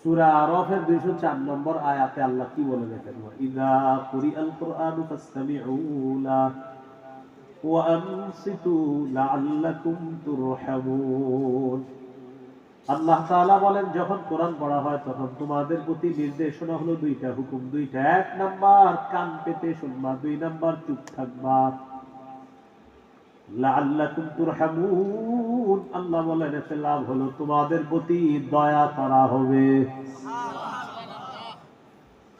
সূরা আরাফের 204 নম্বর আয়াতে আল্লাহ কি বলে দেখেন, ইযা কুরিআল কুরআনু ফাসতামিউ লাহু ওয়া আনসিতু লাআল্লাকুম তুরহামুন। আল্লাহ তাআলা বলেন, যখন কোরআন পড়া হয় তখন তোমাদের প্রতি নির্দেশনা হলো দুইটা, হুকুম দুইটা। এক নাম্বার কান পেতে শুনবা, দুই নাম্বার চুপ থাকবা। লাআল্লাকুম তুরহামুন, আল্লাহ বলেন এতে লাভ হলো তোমাদের প্রতি দয়া করা হবে।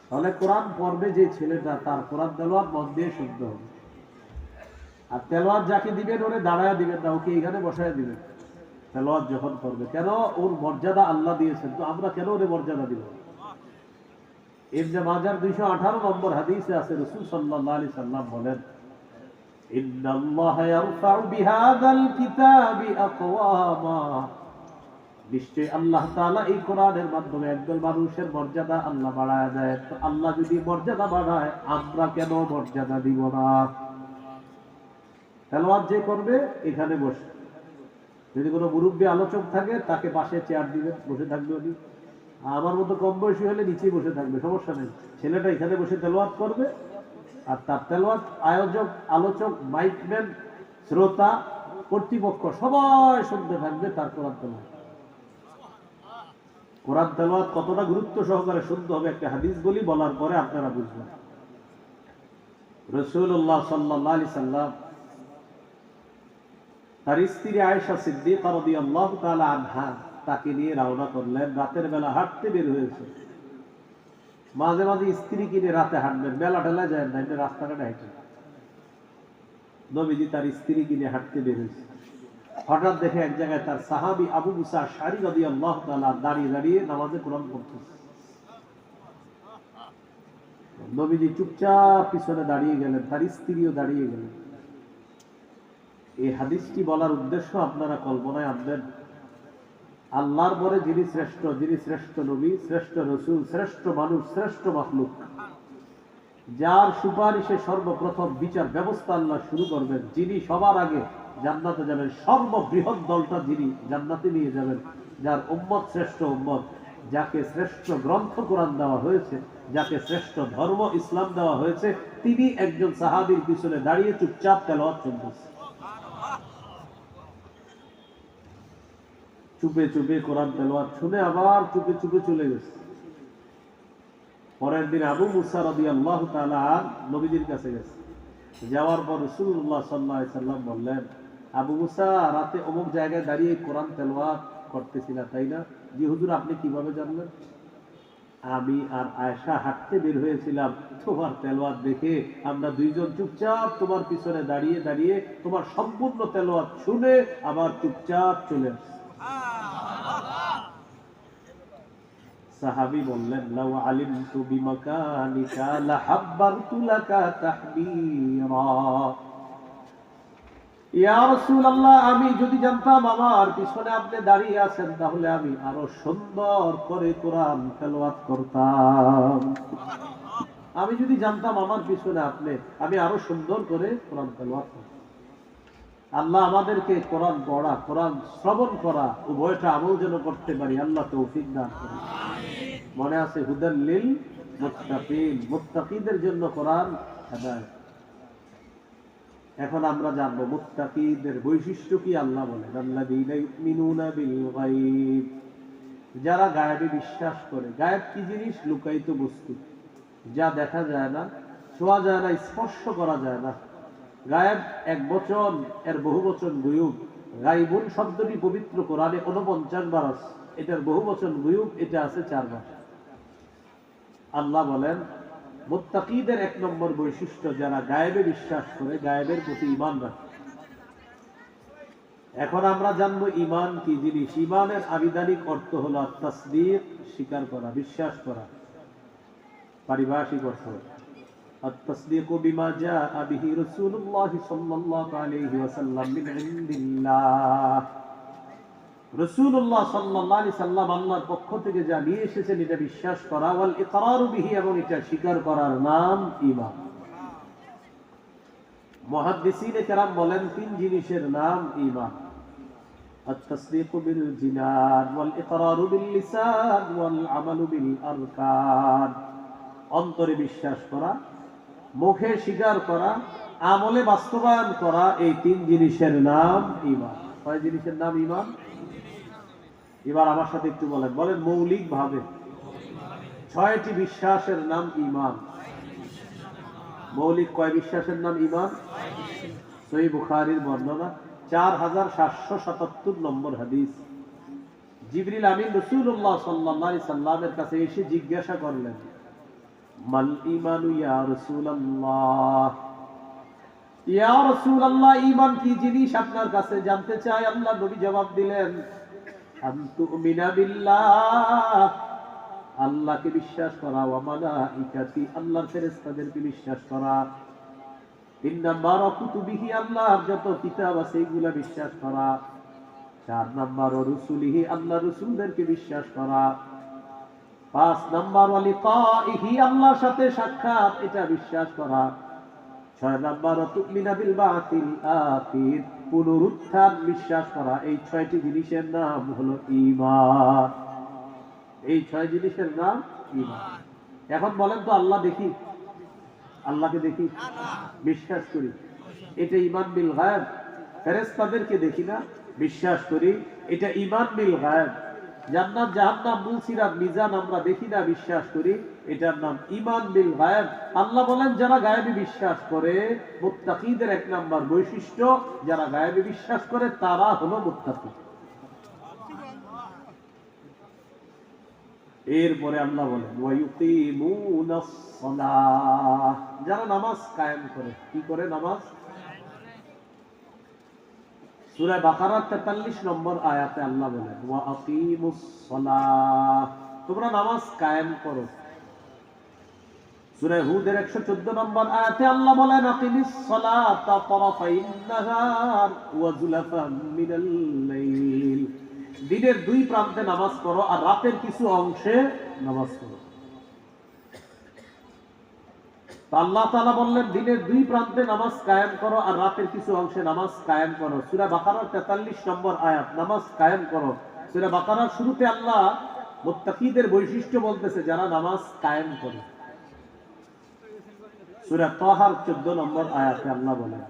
তাহলে কোরআন পড়বে যে ছেলেটা, তার কোরআন তেলাওয়াত মন দিয়ে শুনতে হবে। আর তেলাওয়াত যাকে দিবেন ওরে দাঁড়ায় দিবেন না, ওকে এখানে বসায় দিবেন। তেলাওয়াত যখন করবে, কেন ওর মর্যাদা আল্লাহ দিয়েছেন, তো আমরা কেন ওরে মর্যাদা দিব? ইবনে মাজার 218 নম্বর হাদিসে আছে, রাসূল সাল্লাল্লাহু আলাইহি সাল্লাম বলেন, ইন্নাল্লাহা ইয়ারফাউ বিহাযাল কিতাবি আকওয়ামা, নিশ্চয়ই আল্লাহ তাআলা এই কোরআনের মাধ্যমে একদল মানুষের মর্যাদা আল্লাহ বাড়ায় দেয়। তো আল্লাহ যদি মর্যাদা বাড়ায়, আমরা কেন মর্যাদা দিব না? তেলাওয়াত যে করবে এখানে বসে, যদি কোনো মুরব্বী আলোচক থাকে তাকে পাশে চেয়ার দিবেন, বসে থাকবে উনি। আমার মতো কম বয়সী হলে নিচেই বসে থাকবে, সমস্যা নেই। ছেলেটা এখানে বসে তেলাওয়াত করবে, আর তার তেলাওয়াত আয়োজক, আলোচক, মাইকম্যান, শ্রোতা, কর্তৃপক্ষ সবাই শুনতে থাকবে তার কোরআন তেলাওয়াত। কোরআন তেলাওয়াত কতটা গুরুত্ব সহকারে শুনতে হবে একটা হাদিস বলি, বলার পরে আপনারা বুঝবেন। রাসূলুল্লাহ সাল্লাল্লাহু আলাইহি সাল্লাম তার স্ত্রী আয়েশা সিদ্দিকা রাদিয়াল্লাহু তাআলা আনহা তাকে নিয়ে রওনা করলেন। রাতের বেলা হাঁটতে বের হয়েছে। মাঝে মাঝে স্ত্রী কিনে রাতে হাঁটবেন, বেলা টেলা যায় না, এটা রাস্তাঘাটে হাঁটে। নবীজি তার স্ত্রী কিনে হাঁটতে বের হয়েছে। হঠাৎ দেখে এক জায়গায় তার সাহাবী আবু মুসা আশআরী রাদিয়াল্লাহু তাআলা দাঁড়িয়ে দাঁড়িয়ে নামাজে কোরআন পড়তেছে। নবীজি চুপচাপ পিছনে দাঁড়িয়ে গেলেন, তার স্ত্রীও দাঁড়িয়ে গেলেন। এই হাদিসটি বলার উদ্দেশ্য আপনারা কল্পনায় আনবেন, আল্লাহর পরে যিনি শ্রেষ্ঠ, যিনি শ্রেষ্ঠ নবী, শ্রেষ্ঠ রাসূল, শ্রেষ্ঠ মানুষ, শ্রেষ্ঠ মাখলুক, যার সুপারিশে সর্বপ্রথম বিচার ব্যবস্থা আল্লাহ শুরু করবেন, যিনি সবার আগে জান্নাতে যাবেন, সর্ববৃহৎ দলটা যিনি জান্নাতে নিয়ে যাবেন, যার উম্মত শ্রেষ্ঠ উম্মত, যাকে শ্রেষ্ঠ গ্রন্থ কোরআন দেওয়া হয়েছে, যাকে শ্রেষ্ঠ ধর্ম ইসলাম দেওয়া হয়েছে, তিনি একজন সাহাবীর পিছনে দাঁড়িয়ে চুপচাপ তেলাওয়াত শুনতেছে। চুপে চুপে কোরআন তেলাওয়াত শুনে আবার চুপে চুপে চলে গেছে। পরের দিন আবু মুসা রাদিয়াল্লাহু তাআলা নবীজির কাছে গেছে। যাওয়ার পর রাসূলুল্লাহ সাল্লাল্লাহু আলাইহি সাল্লাম বললেন, আবু মুসা, রাতে অমুক জায়গায় দাঁড়িয়ে কোরআন তেলাওয়াত করতেছিলা, তাই না? জি হুজুর, আপনি কিভাবে জানলেন? আমি আর আয়েশা হাঁটতে বের হয়েছিলাম, তোমার তেলাওয়াত দেখে আমরা দুইজন চুপচাপ তোমার পিছনে দাঁড়িয়ে দাঁড়িয়ে তোমার সম্পূর্ণ তেলাওয়াত শুনে আবার চুপচাপ চলে আসছি। সাহাবী বললেন, লাউ আলিমতু বিমাকানিকা লাহাব্বারতু লাকা তাহবীরা। ইয়া রাসূলুল্লাহ, আমি যদি জানতাম আমার পিছনে আপনি দাঁড়িয়ে আছেন, তাহলে আমি আরো সুন্দর করে কোরআন তেলাওয়াত করতাম। আমি যদি জানতাম আমার পিছনে আপনি, আমি আরো সুন্দর করে কোরআন তেলাওয়াত করতাম। আল্লাহ আমাদেরকে কোরআন পড়া, কোরআন শ্রবণ করা, উভয়টা আমল যেন করতে পারি, আল্লাহ তৌফিক দান করুন। মনে আছে, হুদাল লিল মুত্তাকিন, মুত্তাকিদের জন্য কোরআন হেদায়েত। এখন আমরা জানবো মুত্তাকিদের বৈশিষ্ট্য কি। আল্লাহ বলেন, আল্লাযীনা ইউমিনুনা বিল গায়ব, যারা গায়েবে বিশ্বাস করে। গায়েব কি জিনিস? লুকায়িত বস্তু, যা দেখা যায় না, ছোঁয়া যায় না, স্পর্শ করা যায় না। গায়েব এক বচন, এর বহু বচন গায়ব। গায়বুন শব্দটি পবিত্র কোরআনে 49 বার আছে, এটার বহু বচন গায়ব, এটা আছে 4 বার। আল্লাহ বলেন, মুত্তাকিদের এক নম্বর বৈশিষ্ট্য, যারা গায়েবে বিশ্বাস করে, গায়েবের প্রতি ঈমান রাখে। এখন আমরা জানবো ঈমান কি জিনিস। ঈমানের আবিধানিক অর্থ হলো তাসদীক, স্বীকার করা, বিশ্বাস করা। পারিভাষিক অর্থ التصديق بما جاء به رسول الله صلى الله عليه وسلم من عند الله। রাসূলুল্লাহ সাল্লাল্লাহু আলাইহি সাল্লাম আল্লাহর পক্ষ থেকে যা নিয়ে এসেছেন এটা বিশ্বাস করা, ওয়াল ইকরারু বিহি, এবং এটা স্বীকার করার নাম ঈমান। মুহাদ্দিসিনে কেরাম বলেন 3 জিনিসের নাম ঈমান। التصديق بالجنان والإقرار باللسان والعمل بالأركان অন্তরে বিশ্বাস করা, মুখে স্বীকার করা, আমলে বাস্তবায়ন করা, এই তিন জিনিসের নাম ঈমান। কয় জিনিসের নাম ঈমান? এবার আমার সাথে একটু বলেন, বলেন মৌলিক ভাবে ছয়টি বিশ্বাসের নাম ঈমান। মৌলিক কয় বিশ্বাসের নাম ঈমান? সহিহ বুখারীর বর্ণনা 4777 নম্বর হাদিস। জিবরিল আমিন রাসূলুল্লাহ সাল্লাল্লাহু আলাইহি সাল্লামের কাছে এসে জিজ্ঞাসা করলেন, মাল ঈমানু ইয়া রাসূলুল্লাহ, ইয়া রাসূলুল্লাহ ঈমান কি জিনিস আপনার কাছে জানতে চাই। আল্লাহ নবী জবাব দিলেন, আনতুমিনা বিল্লাহ, আল্লাহকে বিশ্বাস করা, ওয়া মালাইকাতি, আল্লাহর ফেরেশতাদেরকে বিশ্বাস করা, 3 নাম্বার কুতুবিহি, আল্লাহর যত কিতাব আছে এগুলা বিশ্বাস করা, 4 নাম্বার রুসুলিহি, আল্লাহর রাসূলদেরকে বিশ্বাস করা, 5 নাম্বার লিকাইহি, আল্লাহর সাথে সাক্ষাৎ, এটা বিশ্বাস করা, 6 নাম্বার তুমিনা বিল বাতিল আখির, পুনরুত্থান বিশ্বাস করা। এই 6টি জিনিসের নাম হলো ঈমান। এই 6 জিনিসের নাম ঈমান। এখন বলেন তো, আল্লাহ দেখি? আল্লাহকে দেখি? বিশ্বাস করি, এটা ঈমান বিল গায়ব। ফেরেশতাদেরকে দেখি না, বিশ্বাস করি, এটা ঈমান বিল গায়ব। জান্নাত জাহান্নাম মুলসিরাত মিজান আমরা দেখি না, বিশ্বাস করি, এটার নাম ঈমান বিল গায়ব। আল্লাহ বলেন, যারা গায়বে বিশ্বাস করে, মুত্তাকিদের 1 নাম্বার বৈশিষ্ট্য, যারা গায়বে বিশ্বাস করে তারা হলো মুত্তাকি। এরপরে আল্লাহ বলেন, ওয়া ইউকিমুনাস সালাহ, যারা নামাজ কায়েম করে। কি করে? নামাজ। সূরা বাকারার 43 নম্বর আয়াতে আল্লাহ বলেন, ওয়া আকিমুস সালাহ, তোমরা নামাজ কায়েম করো। সূরা হুদের 114 নম্বর আয়াতে আল্লাহ বলেন, আকিমিস সালাতা তারাফাইন নাহার ওয়া যুলাফাম মিনাল লাইল, দিনের 2 প্রান্তে নামাজ পড়ো আর রাতের কিছু অংশে নামাজ পড়ো। আল্লাহ তাআলা বললেন, দিনের 2 প্রান্তে নামাজ কায়েম করো আর রাতের কিছু অংশে নামাজ কায়েম করো। সূরা বাকারার 43 নম্বর আয়াত, নামাজ কায়েম করো। সূরা বাকারার শুরুতে আল্লাহ মুত্তাকিদের বৈশিষ্ট্য বলতেছে, যারা নামাজ কায়েম করে। সূরা তাহার 14 নম্বর আয়াতে আল্লাহ বলেন,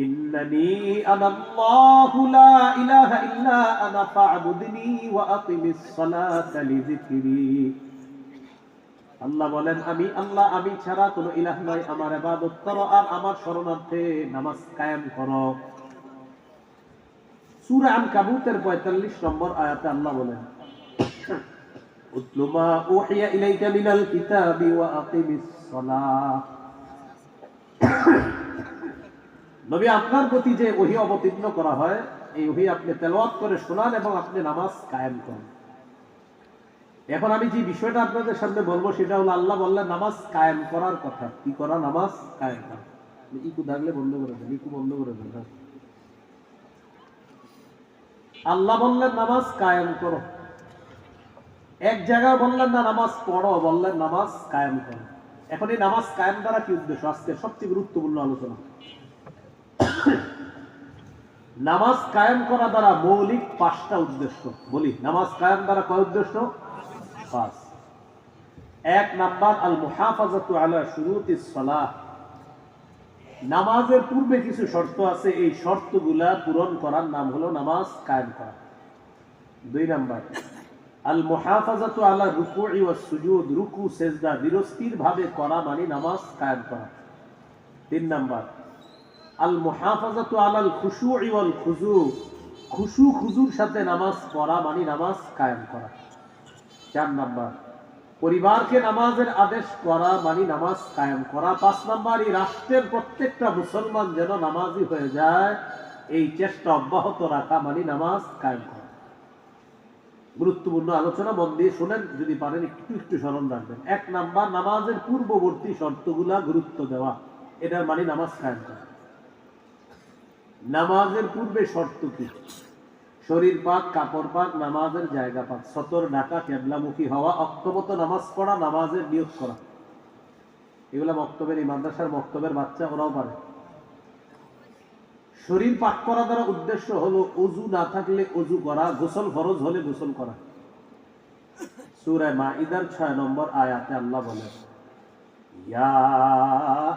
ইন্নানি আনাল্লাহু লা ইলাহা ইল্লা আনা ফা'বুদনি ওয়া আকিমিস সালাতা লিযিকরি। আল্লাহ বলেন, আমি আল্লাহ, আমি ছাড়া কোনো ইলাহ নাই, আমার ইবাদত করো আর আমার শরণার্থে নামাজ কায়েম করো। সূরা আনকাবুতের 45 নম্বর আয়াতে আল্লাহ বলেন, উতলু মা উহিয়া ইলাইকা মিনাল কিতাবি ওয়া আকিমিস সালাহ। নবী, আপনার প্রতি যে ওহী অবতীর্ণ করা হয়, এই ওহী আপনি তেলাওয়াত করে শোনান এবং আপনি নামাজ কায়েম করেন। এখন আমি যে বিষয়টা আপনাদের সামনে বলবো সেটা হলো, আল্লাহ বললেন নামাজ কায়েম করার কথা। কি করা? নামাজ কায়েম করা। ইকু থাকলে বন্ধ করে দেন, ইকু বন্ধ করে দেন। আল্লাহ বললেন নামাজ কায়েম করো। এক জায়গায় বললেন না নামাজ পড়ো, বললেন নামাজ কায়েম করো। এখন এই নামাজ কায়েম দ্বারা কি উদ্দেশ্য? আজকে সবচেয়ে গুরুত্বপূর্ণ আলোচনা। নামাজ কায়েম করা দ্বারা মৌলিক 5টা উদ্দেশ্য। বলি, নামাজ কায়েম দ্বারা কয় উদ্দেশ্য? 5। 1 নাম্বার, আল মুহাফাজাতু আলা শুরুতিস সালাহ, নামাজের পূর্বে কিছু শর্ত আছে, এই শর্তগুলা পূরণ করার নাম হলো নামাজ কায়েম করা। 2 নাম্বার, আল মুহাফাজাতু আলা রুকুই ওয়াস সুজুদ, রুকু সেজদা ধীরস্থির ভাবে করা মানে নামাজ কায়েম করা। 3 নাম্বার, আল মুহাফাজাতু আলাল খুশুই ওয়াল খুজু, খুশু খুজুর সাথে নামাজ পড়া মানে নামাজ কায়েম করা। 4 নাম্বার, পরিবারকে নামাজের আদেশ করা মানে নামাজ কায়েম করা। 5 নাম্বার, এই রাষ্ট্রের প্রত্যেকটা মুসলমান যেন নামাজি হয়ে যায়, এই চেষ্টা অব্যাহত রাখা মানে নামাজ কায়েম করা। গুরুত্বপূর্ণ আলোচনা, মন দিয়ে শুনেন, যদি পারেন একটু একটু স্মরণ রাখবেন। 1 নাম্বার, নামাজের পূর্ববর্তী শর্তগুলা গুরুত্ব দেওয়া, এটার মানে নামাজ কায়েম করা। নামাজের পূর্বে শর্ত কি? শরীর পাক, কাপড় পাক, নামাজের জায়গা পাক, সতর ঢাকা, কেবলামুখী হওয়া, অক্তবত নামাজ পড়া, নামাজের নিয়ত করা। এগুলা মক্তবের, এই মাদ্রাসার মক্তবের বাচ্চা ওরাও পারে। শরীর পাক করা দ্বারা উদ্দেশ্য হলো ওযু না থাকলে ওযু করা, গোসল ফরজ হলে গোসল করা। সূরা মাইদার 6 নম্বর আয়াতে আল্লাহ বলেন, ইয়া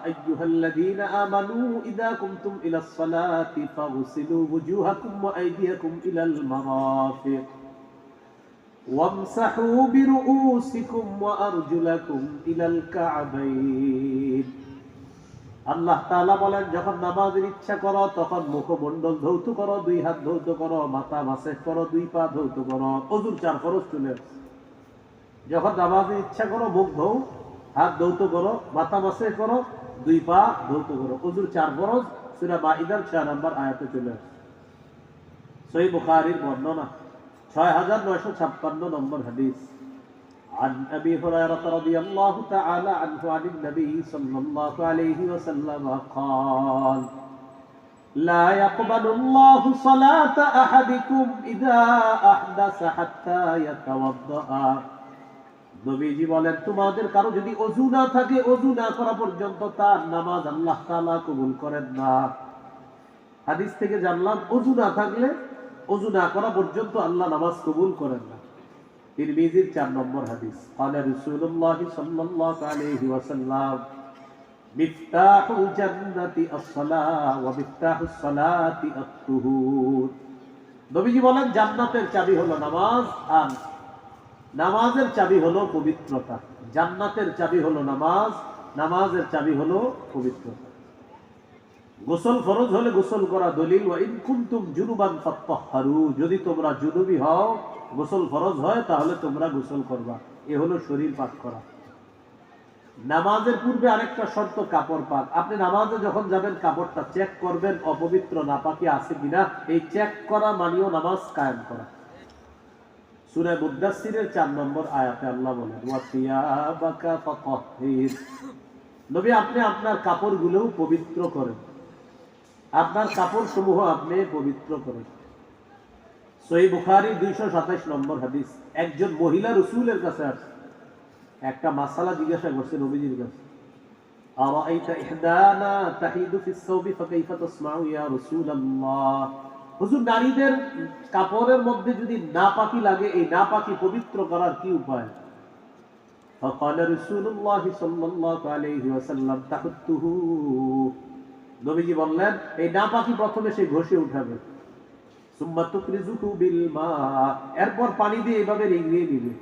আইয়ুহাল্লাযীনা আমানু ইযা কুমতুম ইলাস সালাতি ফাগসিলু ওয়ুজুহাকুম ওয়া আইদিয়াকুম ইলাল মারাফিক ওয়ামসাহু বিরুউসিকুম ওয়া আরজুলাকুম ইলাল কা'বাইন। আল্লাহ তাআলা বলেন, যখন নামাজের ইচ্ছা করো তখন মুখমণ্ডল ধৌত করো, দুই হাত ধৌত করো, মাথা মাসেহ করো, দুই পা ধৌত করো। ওযুর 4 ফরজ চলে আসে। যখন নামাজের ইচ্ছা করো মুখ ধৌ, হাত ধৌত করো, মাথা মাসেহ করো, দুই পা ধৌত করো। ওযুর 4 ফরজ সূরা মাইদার 6 নম্বর আয়াতে চলে আসে। সহিহ বুখারীর বর্ণনা 6956 নম্বর হাদিস। عن أبي هريرة رضي الله تعالى عنه عن النبي صلى الله عليه وسلم قال لا يقبل الله صلاة أحدكم إذا أحدث حتى يتوضأ। নবীজি বলেন, তোমাদের কারো যদি ওযু না থাকে, ওযু না করা পর্যন্ত তার নামাজ আল্লাহ তাআলা কবুল করেন না। হাদিস থেকে জানলাম ওযু না থাকলে, ওযু না করা পর্যন্ত আল্লাহ নামাজ কবুল করেন না। তিরমিজির 4 নম্বর হাদিস। قال رسول الله صلى الله عليه وسلم مفتاح الجنة الصلاة ومفتاح الصلاة الطهور। নবীজি বলেন, জান্নাতের চাবি হলো নামাজ, আর নামাজের চাবি হলো পবিত্রতা। জান্নাতের চাবি হলো নামাজ, নামাজের চাবি হলো পবিত্রতা। গোসল ফরজ হলে গোসল করা দলিল, ওয়া ইন কুনতুম জুনুবান ফাত্তাহহারু, যদি তোমরা জুনুবি হও, গোসল ফরজ হয়, তাহলে তোমরা গোসল করবা। এ হলো শরীর পাক করা। নামাজের পূর্বে আরেকটা শর্ত কাপড় পাক। আপনি নামাজে যখন যাবেন কাপড়টা চেক করবেন অপবিত্র নাপাকি আছে কিনা। এই চেক করা মানেও নামাজ কায়েম করা। সূরা মুদ্দাসসিরের 4 নম্বর আয়াতে আল্লাহ বলেন, ওয়া সিয়াবাকা ফাতাহহির। নবী, আপনি আপনার কাপড়গুলোও পবিত্র করেন, আপনার কাপড় সমূহ আপনি পবিত্র করেন। সহিহ বুখারী 227 নম্বর হাদিস। একজন মহিলা রাসূলের কাছে আসে, একটা মাসালা জিজ্ঞাসা করছে নবীজির কাছে। আরাইতা ইহদানা তাহিদু ফিস সাওবি ফাকাইফা তাসমাউ ইয়া রাসূলুল্লাহ। হুজুর, নারীদের কাপড়ের মধ্যে যদি নাপাকি লাগে, এই নাপাকি পবিত্র করার কি উপায়? ফাকাল রাসূলুল্লাহ সাল্লাল্লাহু আলাইহি ওয়াসাল্লাম তাহুত্তুহু। নবীজি বললেন, এই নাপাকি প্রথমে সে ঘষে উঠাবে, সুম্মা তুকরিজুহু বিল মা, এরপর পানি দিয়ে এভাবে রেঙিয়ে দিবে,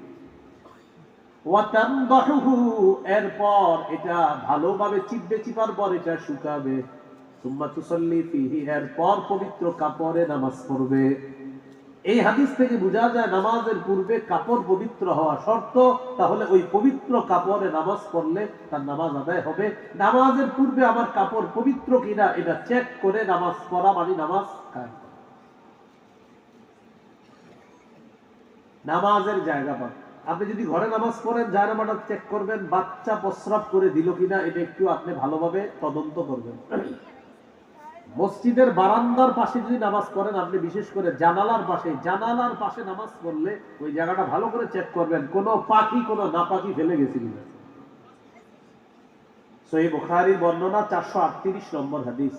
ওয়া তানদাহুহু, এরপর এটা ভালোভাবে চিপবে, চিপার পর এটা শুকাবে, সুম্মা তুসাল্লি ফিহি, এরপর পবিত্র কাপড়ে নামাজ পড়বে। এই হাদিস থেকে বোঝা যায় নামাজের পূর্বে কাপড় পবিত্র হওয়া শর্ত। তাহলে ওই পবিত্র কাপড়ে নামাজ পড়লে তার নামাজ আদায় হবে। নামাজের পূর্বে আমার কাপড় পবিত্র কিনা এটা চেক করে নামাজ পড়া মানে নামাজ কায়েম। নামাজের জায়গা পান। আপনি যদি ঘরে নামাজ পড়েন, জায়নামাজটা চেক করবেন, বাচ্চা প্রস্রাব করে দিল কিনা এটা একটু আপনি ভালোভাবে তদন্ত করবেন। মসজিদের বারান্দার পাশে যদি নামাজ পড়েন, আপনি বিশেষ করে জানালার পাশে নামাজ পড়লে ওই জায়গাটা ভালো করে চেক করবেন, কোন পাখি কোন নাপাকি ফেলে গেছে কিনা। সহিহ বুখারীর বর্ণনা 438 নম্বর হাদিস।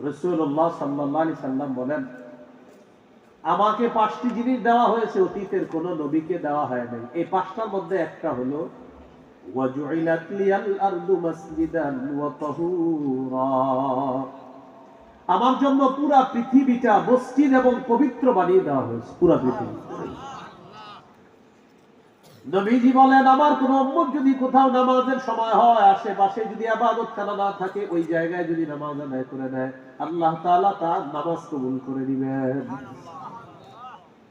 রাসূলুল্লাহ সাল্লাল্লাহু আলাইহি সাল্লাম বলেন, আমাকে 5টি জিনিস দেওয়া হয়েছে, অতীতের কোন নবীকে দেওয়া হয় নাই। এই 5টার মধ্যে একটা হলো ওয়াজুইলাত লিয়াল আরদু মাসজিদান ওয়া তাহুরা, আমার জন্য পুরা পৃথিবীটা মসজিদ এবং পবিত্র বানিয়ে দেওয়া হয়েছে, পুরা পৃথিবী। নবীজি বলেন, আমার কোন উম্মত যদি কোথাও নামাজের সময় হয়, আশেপাশে যদি ইবাদতখানা না থাকে, ওই জায়গায় যদি নামাজ আদায় করে নেয়, আল্লাহ তাআলা তার নামাজ কবুল করে নেবেন।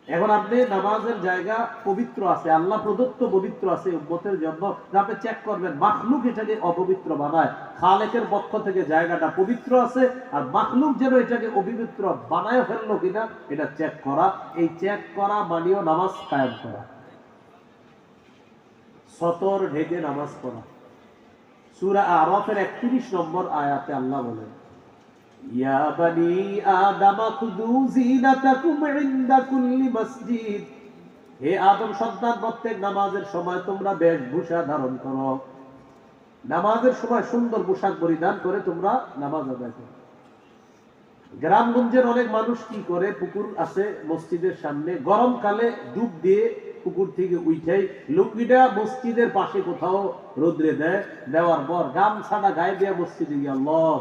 এখন আপনি নামাজের জায়গা পবিত্র আছে, আল্লাহ প্রদত্ত পবিত্র আছে উম্মতের জন্য, আপনি চেক করবেন মাখলুক এটাকে অপবিত্র বানায়, খালেকের পক্ষ থেকে জায়গাটা পবিত্র আছে, আর মাখলুক যেন এটাকে অপবিত্র বানায় ফেললো কিনা এটা চেক করা। এই চেক করা মানেও নামাজ কায়েম করা। সতর ঢেকে নামাজ পড়া। সূরা আরাফের 31 নম্বর আয়াতে আল্লাহ বলেন, ইয়া বানি আদম খুযু যিনাতাকুম ইনদা কুল্লি মসজিদ, হে আদম সন্তান, প্রত্যেক নামাজের সময় তোমরা বেশভূষা ধারণ করো। নামাজের সময় সুন্দর পোশাক পরিধান করে তোমরা নামাজ আদায় করো। গ্রামগঞ্জের অনেক মানুষ কি করে, পুকুর আছে মসজিদের সামনে, গরমকালে ডুব দিয়ে পুকুর থেকে উঠাই লুঙ্গিটা মসজিদের পাশে কোথাও রোদ্রে দেয়, দেওয়ার পর গামছাটা গায়ে দিয়ে মসজিদে গিয়ে আল্লাহ,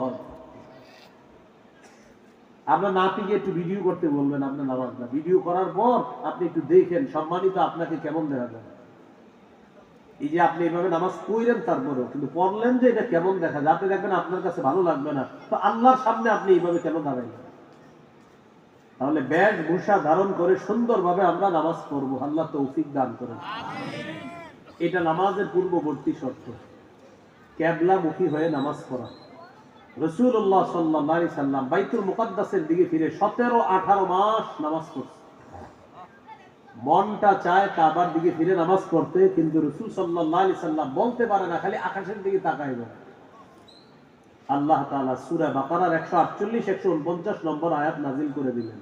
আপনার নাতিকে একটু ভিডিও করতে বলবেন আপনার নামাজটা, ভিডিও করার পর আপনি একটু দেখেন সম্মানিত আপনাকে কেমন দেখা যায়। এই যে আপনি এইভাবে নামাজ পড়লেন তারপরেও কিন্তু পড়লেন যে এটা কেমন দেখা যায়, আপনি দেখবেন আপনার কাছে ভালো লাগবে না, তো আল্লাহর সামনে আপনি এইভাবে কেন দাঁড়াইলেন? তাহলে ব্যাগ ভূষা ধারণ করে সুন্দরভাবে আমরা নামাজ পড়বো, আল্লাহ তৌফিক দান করেন। এটা নামাজের পূর্ববর্তী শর্ত, কিবলামুখী হয়ে নামাজ পড়া। রাসূলুল্লাহ সাল্লাল্লাহু আলাইহি সাল্লাম বাইতুল মুকাদ্দাসের দিকে ফিরে 17-18 মাস নামাজ পড়ছে। মনটা চায় কাবার দিকে ফিরে নামাজ পড়তে, কিন্তু রাসূল সাল্লাল্লাহু আলাইহি সাল্লাম বলতে পারে না, খালি আকাশের দিকে তাকায় না। আল্লাহ তাআলা সূরা বাকারার 148-149 নম্বর আয়াত নাযিল করে দিলেন,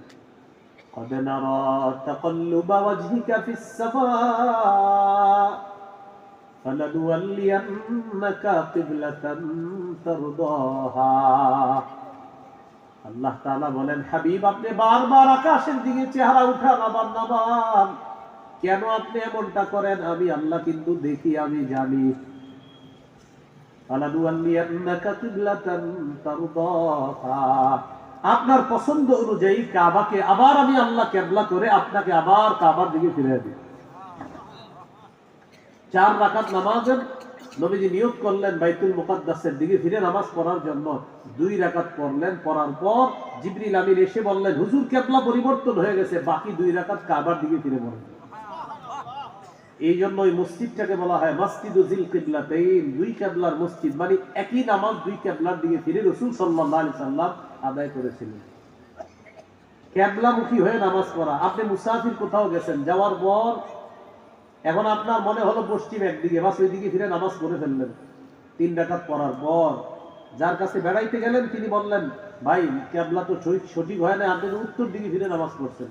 قد نرى تقلب وجهك في السماء فلنولينك قبلة ترضاها। আল্লাহ তাআলা বলেন, হাবিব আপনি বারবার আকাশের দিকে চেহারা উঠান, আবার নামান, কেন আপনি এমনটা করেন? আমি আল্লাহ কিন্তু দেখি, আমি জানি। ফালানুওয়াল্লিয়ান্নাকা কিবলাতান তারদাহা, আপনার পছন্দ অনুযায়ী কাবাকে আবার আমি আল্লাহ কিবলা করে আপনাকে আবার কাবার দিকে ফিরিয়ে দিই। 4 রাকাত নামাজের নবীজি নিয়ত করলেন বাইতুল মুকাদ্দাসের দিকে ফিরে নামাজ পড়ার জন্য। 2 রাকাত পড়লেন, পড়ার পর জিবরিল আমিন এসে বললেন, হুজুর কিবলা পরিবর্তন হয়ে গেছে, বাকি 2 রাকাত কাবার দিকে ফিরে পড়েন। এই জন্য ওই মসজিদটাকে বলা হয় মসজিদু যিল কিবলাতাইন, 2 কিবলার মসজিদ, মানে একই নামাজ 2 কিবলার দিকে ফিরে রাসূল সাল্লাল্লাহু আলাইহি সাল্লাম আদায় করেছিলেন। কিবলামুখী হয়ে নামাজ পড়া। আপনি মুসাফির কোথাও গেছেন, যাওয়ার পর এখন আপনার মনে হলো পশ্চিম একদিকে, বাস ওই দিকে ফিরে নামাজ পড়ে ফেললেন। 3 রাকাত পড়ার পর যার কাছে বেড়াইতে গেলেন তিনি বললেন, ভাই কিবলা তো সঠিক হয় না, আপনি উত্তর দিকে ফিরে নামাজ পড়ছেন।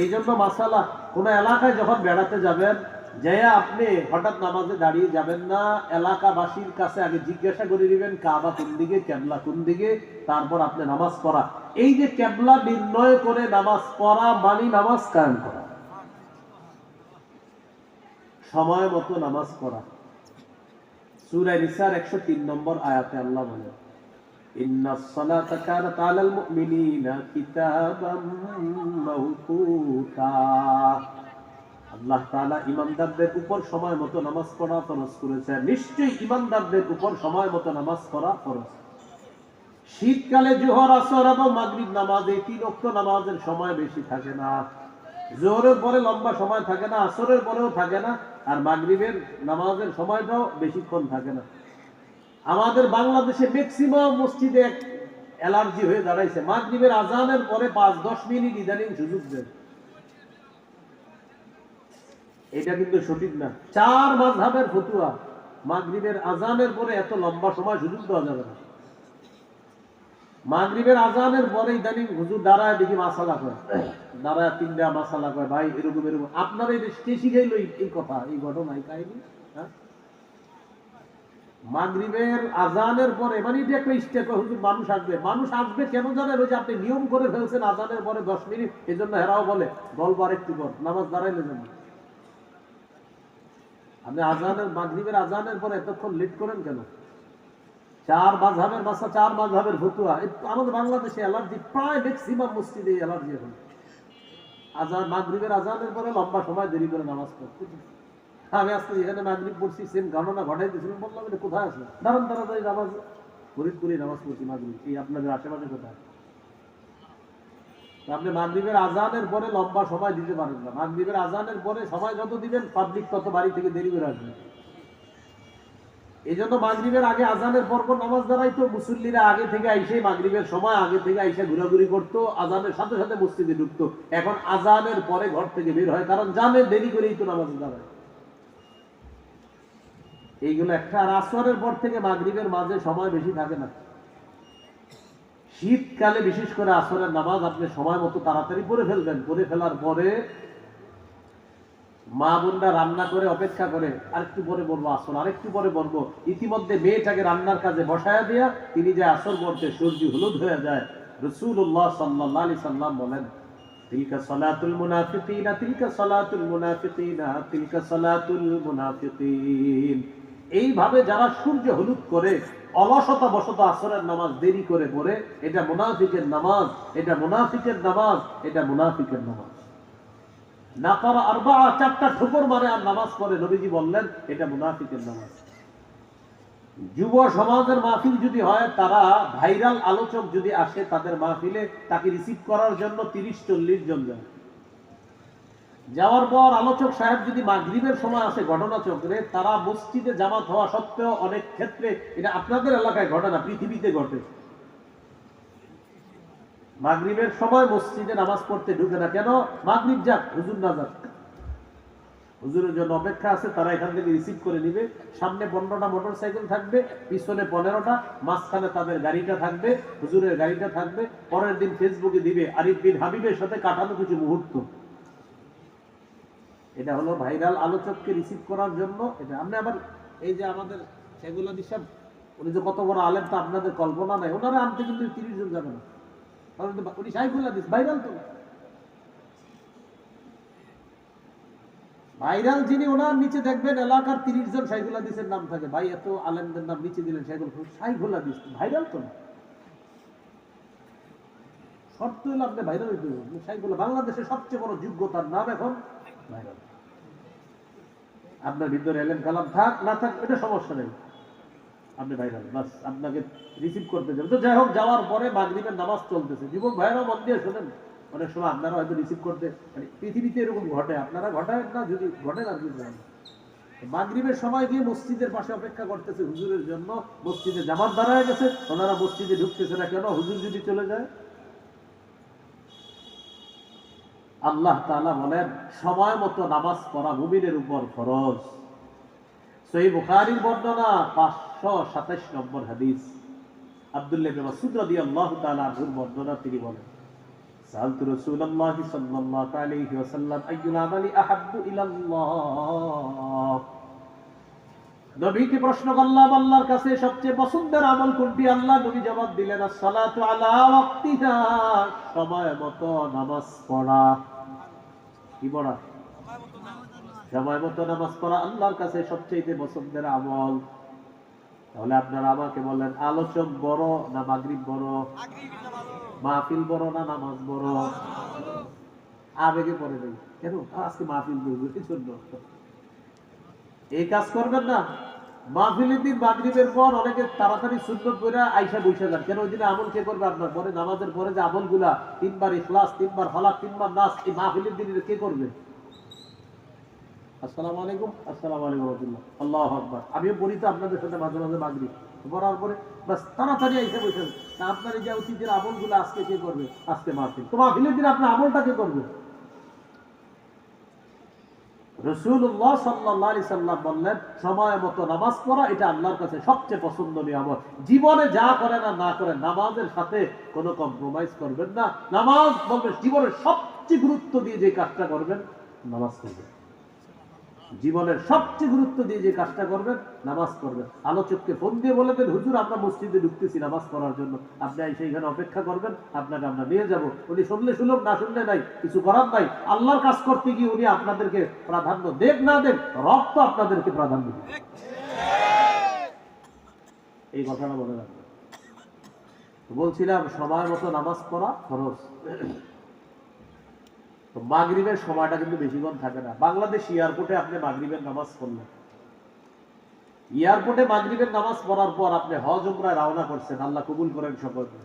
এই জন্য মাসালা, কোন এলাকায় যখন বেড়াতে যাবেন, যাইয়া আপনি হঠাৎ নামাজে দাঁড়িয়ে যাবেন না, এলাকাবাসীর কাছে আগে জিজ্ঞাসা করে নেবেন কাবা কোন দিকে, কিবলা কোন দিকে, তারপর আপনি নামাজ পড়া। এই যে কিবলা নির্ণয় করে নামাজ পড়া মানে নামাজ কায়েম করা, সময় মতো নামাজ পড়া। সূরা নিসার 103 নম্বর আয়াতে আল্লাহ বলেন, ইন্নাস সালাতা কানাত আলাল মুমিনিনা কিতাবাম মাওকুতা। আল্লাহ তাআলা ঈমানদারদের উপর সময় মতো নামাজ পড়া ফরজ করেছেন। নিশ্চয়ই ঈমানদারদের উপর সময় মতো নামাজ পড়া ফরজ। শীতকালে জোহর, আসর এবং মাগরিব নামাজে 3 ওয়াক্ত নামাজের সময় বেশি থাকে না। জোহরের পরে লম্বা সময় থাকে না, আসরের পরেও থাকে না, আর মাগরিবের নামাজের সময়টাও বেশিক্ষণ থাকে না। আমাদের বাংলাদেশে ম্যাক্সিমাম মসজিদে এক অ্যালার্জি হয়ে দাঁড়াইছে, মাগরিবের আজানের পরে 5-10 মিনিট ইদানিং সুযোগ দেন। এটা কিন্তু সঠিক না। 4 মাযহাবের ফতোয়া, মাগরিবের আজানের পরে এত লম্বা সময় সুযোগ দেওয়া যাবে না। মাগরিবের আজানের পরে ইদানিং হুজুর দাঁড়ায় দেখি মাসালা কয়, দাঁড়ায় 3টা মাসালা কয়, ভাই এরকম এরকম। আপনার এই কে শিখাইলো এই কথা, এই ঘটনা, এই কাহিনী? মাগরিবের আজানের পরে, মানে এটা একটা স্টেপ, হুজুর মানুষ আসবে কেন জানেন? ওই যে আপনি নিয়ম করে ফেলছেন আজানের পরে 10 মিনিট, এই জন্য হেরাও বলে গল্প আরেকটু পর নামাজ দাঁড়াইলে যান। আপনি মাগরিবের আজানের পরে এতক্ষণ লেট করেন কেন? 4 মাযহাবের ফতোয়া। আমাদের বাংলাদেশে অ্যালার্জি, প্রায় ম্যাক্সিমাম মসজিদে অ্যালার্জি এখন। মাগরিবের আজানের পরে লম্বা সময় দেরি করে নামাজ পড়তে। আমি আজকে এখানে মাগরিব পড়ছি, সেম ঘটনা ঘটাই দিয়েছিলাম, বললাম এটা কোথায় আছে, দাঁড়ান তাড়াতাড়ি নামাজ, ফরিদপুরে নামাজ পড়ছি মাগরিব। এই আপনাদের আশেপাশে কোথায়? আপনি মাগরিবের আজানের পরে লম্বা সময় দিতে পারেন না। মাগরিবের আজানের পরে সময় যত দিবেন, পাবলিক তত বাড়ি থেকে দেরি করে আসবে। এই জন্য মাগরিবের আগে আজানের পর নামাজ দাঁড়াইতো, মুসল্লিরা আগে থেকে আইসে, মাগরিবের সময় আগে থেকে আইসে ঘোরাঘুরি করতো, আজানের সাথে সাথে মসজিদে ঢুকতো। এখন আজানের পরে ঘর থেকে বের হয়, কারণ জানে দেরি করেই তো নামাজ দাঁড়ায়। এইগুলো একটা। আর আসরের পর থেকে মাগরিবের মাঝে সময় বেশি থাকে না। শীতকালে বিশেষ করে আসরের নামাজ আপনি সময় মতো তাড়াতাড়ি পড়ে ফেলবেন। পড়ে ফেলার পরে মা বোনরা রান্না করে অপেক্ষা করে, আরেকটু পরে পড়বো আসর, আরেকটু পরে পড়বো। ইতিমধ্যে মেয়েটাকে রান্নার কাজে বসায়া দিয়া তিনি যে আসর পড়তে সূর্য হলুদ হয়ে যায়, রাসূলুল্লাহ সাল্লাল্লাহু আলাইহি সাল্লাম বলেন, তিলকা সালাতুল মুনাফিকিনা, তিলকা সালাতুল মুনাফিকিনা, তিলকা সালাতুল মুনাফিকিন। এইভাবে যারা সূর্য হলুদ করে অলসতা বশত আসরের নামাজ দেরি করে পড়ে, এটা মুনাফিকের নামাজ, এটা মুনাফিকের নামাজ, এটা মুনাফিকের নামাজ। নাকারা আরবা, চারটা ঠোকর মারে আর নামাজ পড়ে, নবীজি বললেন এটা মুনাফিকের নামাজ। যুব সমাজের মাহফিল যদি হয়, তারা ভাইরাল আলোচক যদি আসে তাদের মাহফিলে, তাকে রিসিভ করার জন্য 30-40 জন যায়। যাওয়ার পর আলোচক সাহেব যদি মাগরিবের সময় আসে ঘটনা চক্রে, তারা মসজিদে জামাত হওয়া সত্ত্বেও অনেক ক্ষেত্রে, এটা আপনাদের এলাকায় ঘটে না, পৃথিবীতে ঘটে, মাগরিবের সময় মসজিদে নামাজ পড়তে ঢুকে না। কেন? মাগরিব যাক, হুজুর না যাক, হুজুরের জন্য অপেক্ষা আছে, তারা এখান থেকে রিসিভ করে নিবে। সামনে 15টা মোটর সাইকেল থাকবে, পিছনে 15টা, মাঝখানে তাদের গাড়িটা থাকবে, হুজুরের গাড়িটা থাকবে। পরের দিন ফেসবুকে দিবে আরিফ বিন হাবিবের সাথে কাটানো কিছু মুহূর্ত। এটা হলো ভাইরাল আলোচককে রিসিভ করার জন্য। এটা আপনি আবার এই যে আমাদের সেগুলো দিশাব, উনি যে কত বড় আলেম তা আপনাদের কল্পনা নাই। ওনারা আনতে কিন্তু 30 জন যাবে না, কারণ উনি সাইফুল হাদিস, ভাইরাল তো ভাইরাল যিনি, ওনার নিচে দেখবেন এলাকার 30 জন সাইফুল হাদিসের নাম থাকে। ভাই এত আলেমদের নাম নিচে দিলেন, সাইফুল হাদিস ভাইরাল তো না। শর্ত হলো আপনি ভাইরাল হইতে হবে। সাইফুল বাংলাদেশের সবচেয়ে বড় যোগ্যতার নাম এখন ভাইরাল। আপনার ভিতরে এলেম কালাম থাক না থাক এটা সমস্যা নেই, আপনি ভাইরাল, বাস আপনাকে রিসিভ করতে যাবে। তো যাই হোক, যাওয়ার পরে মাগরিবের নামাজ চলতেছে। যুবক ভাইরাও মন দিয়ে শোনেন, অনেক সময় আপনারা হয়তো রিসিভ করতে, মানে পৃথিবীতে এরকম ঘটে, আপনারা ঘটায় না, যদি ঘটে না কিছু জানেন। মাগরিবের সময় গিয়ে মসজিদের পাশে অপেক্ষা করতেছে হুজুরের জন্য। মসজিদে জামাত দাঁড়ায় গেছে, ওনারা মসজিদে ঢুকতেছে না। কেন? হুজুর যদি চলে যায়। আল্লাহ তাআলা বলেন, সময় মতো নামাজ পড়া মুমিনের উপর ফরজ। সহিহ বুখারীর বর্ণনা 527 নম্বর হাদিস, আব্দুল্লাহ ইবনে মাসউদ রাদিয়াল্লাহু তাআলা আনহুর বর্ণনা। তিনি বলেন, সাআলতু রাসূলুল্লাহ সাল্লাল্লাহু আলাইহি ওয়াসাল্লাম আইয়ুল আমালি আহাব্বু ইলাল্লাহ। নবীকে প্রশ্ন করলাম, আল্লাহর কাছে সবচেয়ে পছন্দের আমল কোনটি? আল্লাহ নবী জবাব দিলেন, আস-সালাতু আলা ওয়াক্তিহা, সময় মতো নামাজ পড়া। কি পড়া? সময় মতো নামাজ পড়া আল্লাহর কাছে সবচেয়ে পছন্দের আমল। তাহলে আপনারা আমাকে বলেন, আলোচক বড় না মাগরিব বড়? মাহফিল বড় না নামাজ বড়? আবেগে পড়ে নেই। কেন? আজকে মাহফিল করবো, এই জন্য এই কাজ করবেন না। মাহফিলের দিন মাগরিবের পর অনেকে তাড়াতাড়ি সুন্নত করে আইসা বসে যান। কেন? ওই দিনে আমল কে করবে? আপনার পরে নামাজের পরে যে আমলগুলা, 3 বার ইখলাস, 3 বার ফালাক, 3 বার নাস, এই মাহফিলের দিন কে করবে? আসসালামু আলাইকুম, আসসালামু আলাইকুম রাহমাতুল্লাহ, আল্লাহু আকবার। আমিও পড়ি তো আপনাদের সাথে মাঝে মাঝে মাগরিব পড়ার পরে বাস তাড়াতাড়ি আইসা বসে। তা আপনার এই যে অতীতের আমলগুলো আজকে কে করবে? আজকে মাহফিল। তো মাহফিলের দিন আপনার আমলটা কে করবে? রাসূলুল্লাহ সাল্লাল্লাহু আলাইহি সাল্লাম বললেন, সময় মতো নামাজ পড়া এটা আল্লাহর কাছে সবচেয়ে পছন্দনীয় আমল। জীবনে যা করেন আর না করেন, নামাজের সাথে কোনো কম্প্রোমাইজ করবেন না। নামাজ বলবেন জীবনের সবচেয়ে গুরুত্ব দিয়ে যে কাজটা করবেন, নামাজ করবেন। জীবনের সবচেয়ে গুরুত্ব দিয়ে যে কাজটা করবেন, নামাজ করবেন। আলোচককে ফোন দিয়ে বলে দেন, হুজুর আমরা মসজিদে ঢুকতেছি নামাজ পড়ার জন্য, আপনি সেইখানে অপেক্ষা করবেন, আপনাকে আমরা নিয়ে যাব। উনি শুনলে শুনুক, না শুনলে নাই, কিছু করার নাই। আল্লাহর কাজ করতে গিয়ে উনি আপনাদেরকে প্রাধান্য দেখ না দেন, রক্ত আপনাদেরকে প্রাধান্য দেবে। এই কথাটা বলে রাখবেন। বলছিলাম সময় মতো নামাজ পড়া ফরজ। তো মাগরিবের সময়টা কিন্তু বেশিক্ষণ থাকে না। বাংলাদেশ এয়ারপোর্টে আপনি মাগরিবের নামাজ পড়লেন, এয়ারপোর্টে মাগরিবের নামাজ পড়ার পর আপনি হজ উমরায় রওনা করছেন, আল্লাহ কবুল করেন সকলকে।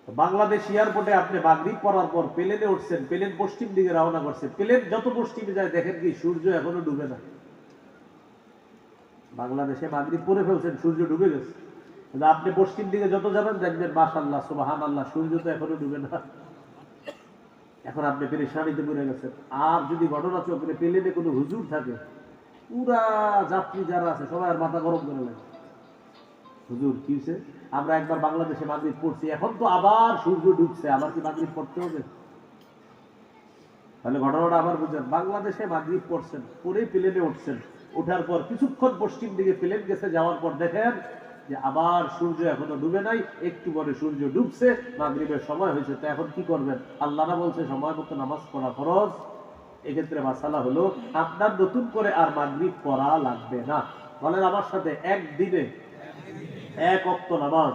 বাংলাদেশ এয়ারপোর্টে আপনি মাগরিব পড়ার পর প্লেনে উঠছেন, প্লেন পশ্চিম দিকে রওনা করছে। প্লেন যত পশ্চিমে যায় দেখেন কি সূর্য এখনো ডুবে না। বাংলাদেশে মাগরিব পড়ে ফেলছেন, সূর্য ডুবে গেছে। কিন্তু আপনি পশ্চিম দিকে যত যাবেন দেখবেন মাশাআল্লাহ সুবহানাল্লাহ, সূর্য তো এখনো ডুবে না। এখন আপনি পেরেশানিতে পড়ে গেছেন। আর যদি ঘটনা চক্রে প্লেনে কোনো হুজুর থাকে, পুরা যাত্রী যারা আছে সবাই মাথা গরম করে লাগে, হুজুর কি হয়েছে? আমরা একবার বাংলাদেশে মাগরিব পড়ছি, এখন তো আবার সূর্য ডুবছে, আবার কি মাগরিব পড়তে হবে? তাহলে ঘটনাটা আবার বুঝেন। বাংলাদেশে মাগরিব পড়ছেন, পরে প্লেনে উঠছেন, ওঠার পর কিছুক্ষণ পশ্চিম দিকে প্লেন গেছে, যাওয়ার পর দেখেন যে আবার সূর্য এখনো ডুবে নাই, একটু পরে সূর্য ডুবছে, মাগরিবের সময় হয়েছে, তো এখন কি করবেন? আল্লাহ না বলছে সময় মতো নামাজ পড়া ফরজ। এক্ষেত্রে মাসালা হলো আপনার নতুন করে আর মাগরিব পড়া লাগবে না। বলেন আমার সাথে, একদিনে এক ওয়াক্ত নামাজ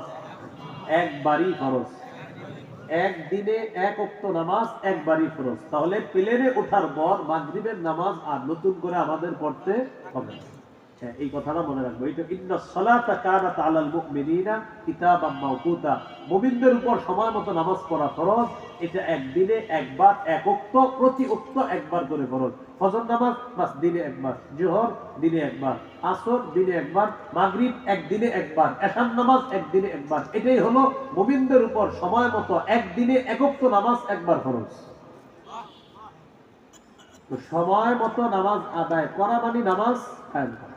একবারই ফরজ। একদিনে এক ওয়াক্ত নামাজ একবারই ফরজ। তাহলে প্লেনে ওঠার পর মাগরিবের নামাজ আর নতুন করে আমাদের পড়তে হবে না। এই কথাটা মনে রাখবো। এটা ইন্নাস সালাতা কানাত আলাল মুমিনিনা কিতাবাম মাওকুতা, মুমিনদের উপর সময় মতো নামাজ পড়া ফরজ। এটা একদিনে একবার, এক ওয়াক্ত, প্রতি ওয়াক্ত একবার করে ফরজ। ফজর নামাজ বাস দিনে একবার, জোহর দিনে একবার, আসর দিনে একবার, মাগরিব একদিনে একবার, এশার নামাজ একদিনে একবার। এটাই হলো মুমিনদের উপর সময় মতো একদিনে এক ওয়াক্ত নামাজ একবার ফরজ। তো সময় মতো নামাজ আদায় করা মানে নামাজ কায়েম করা।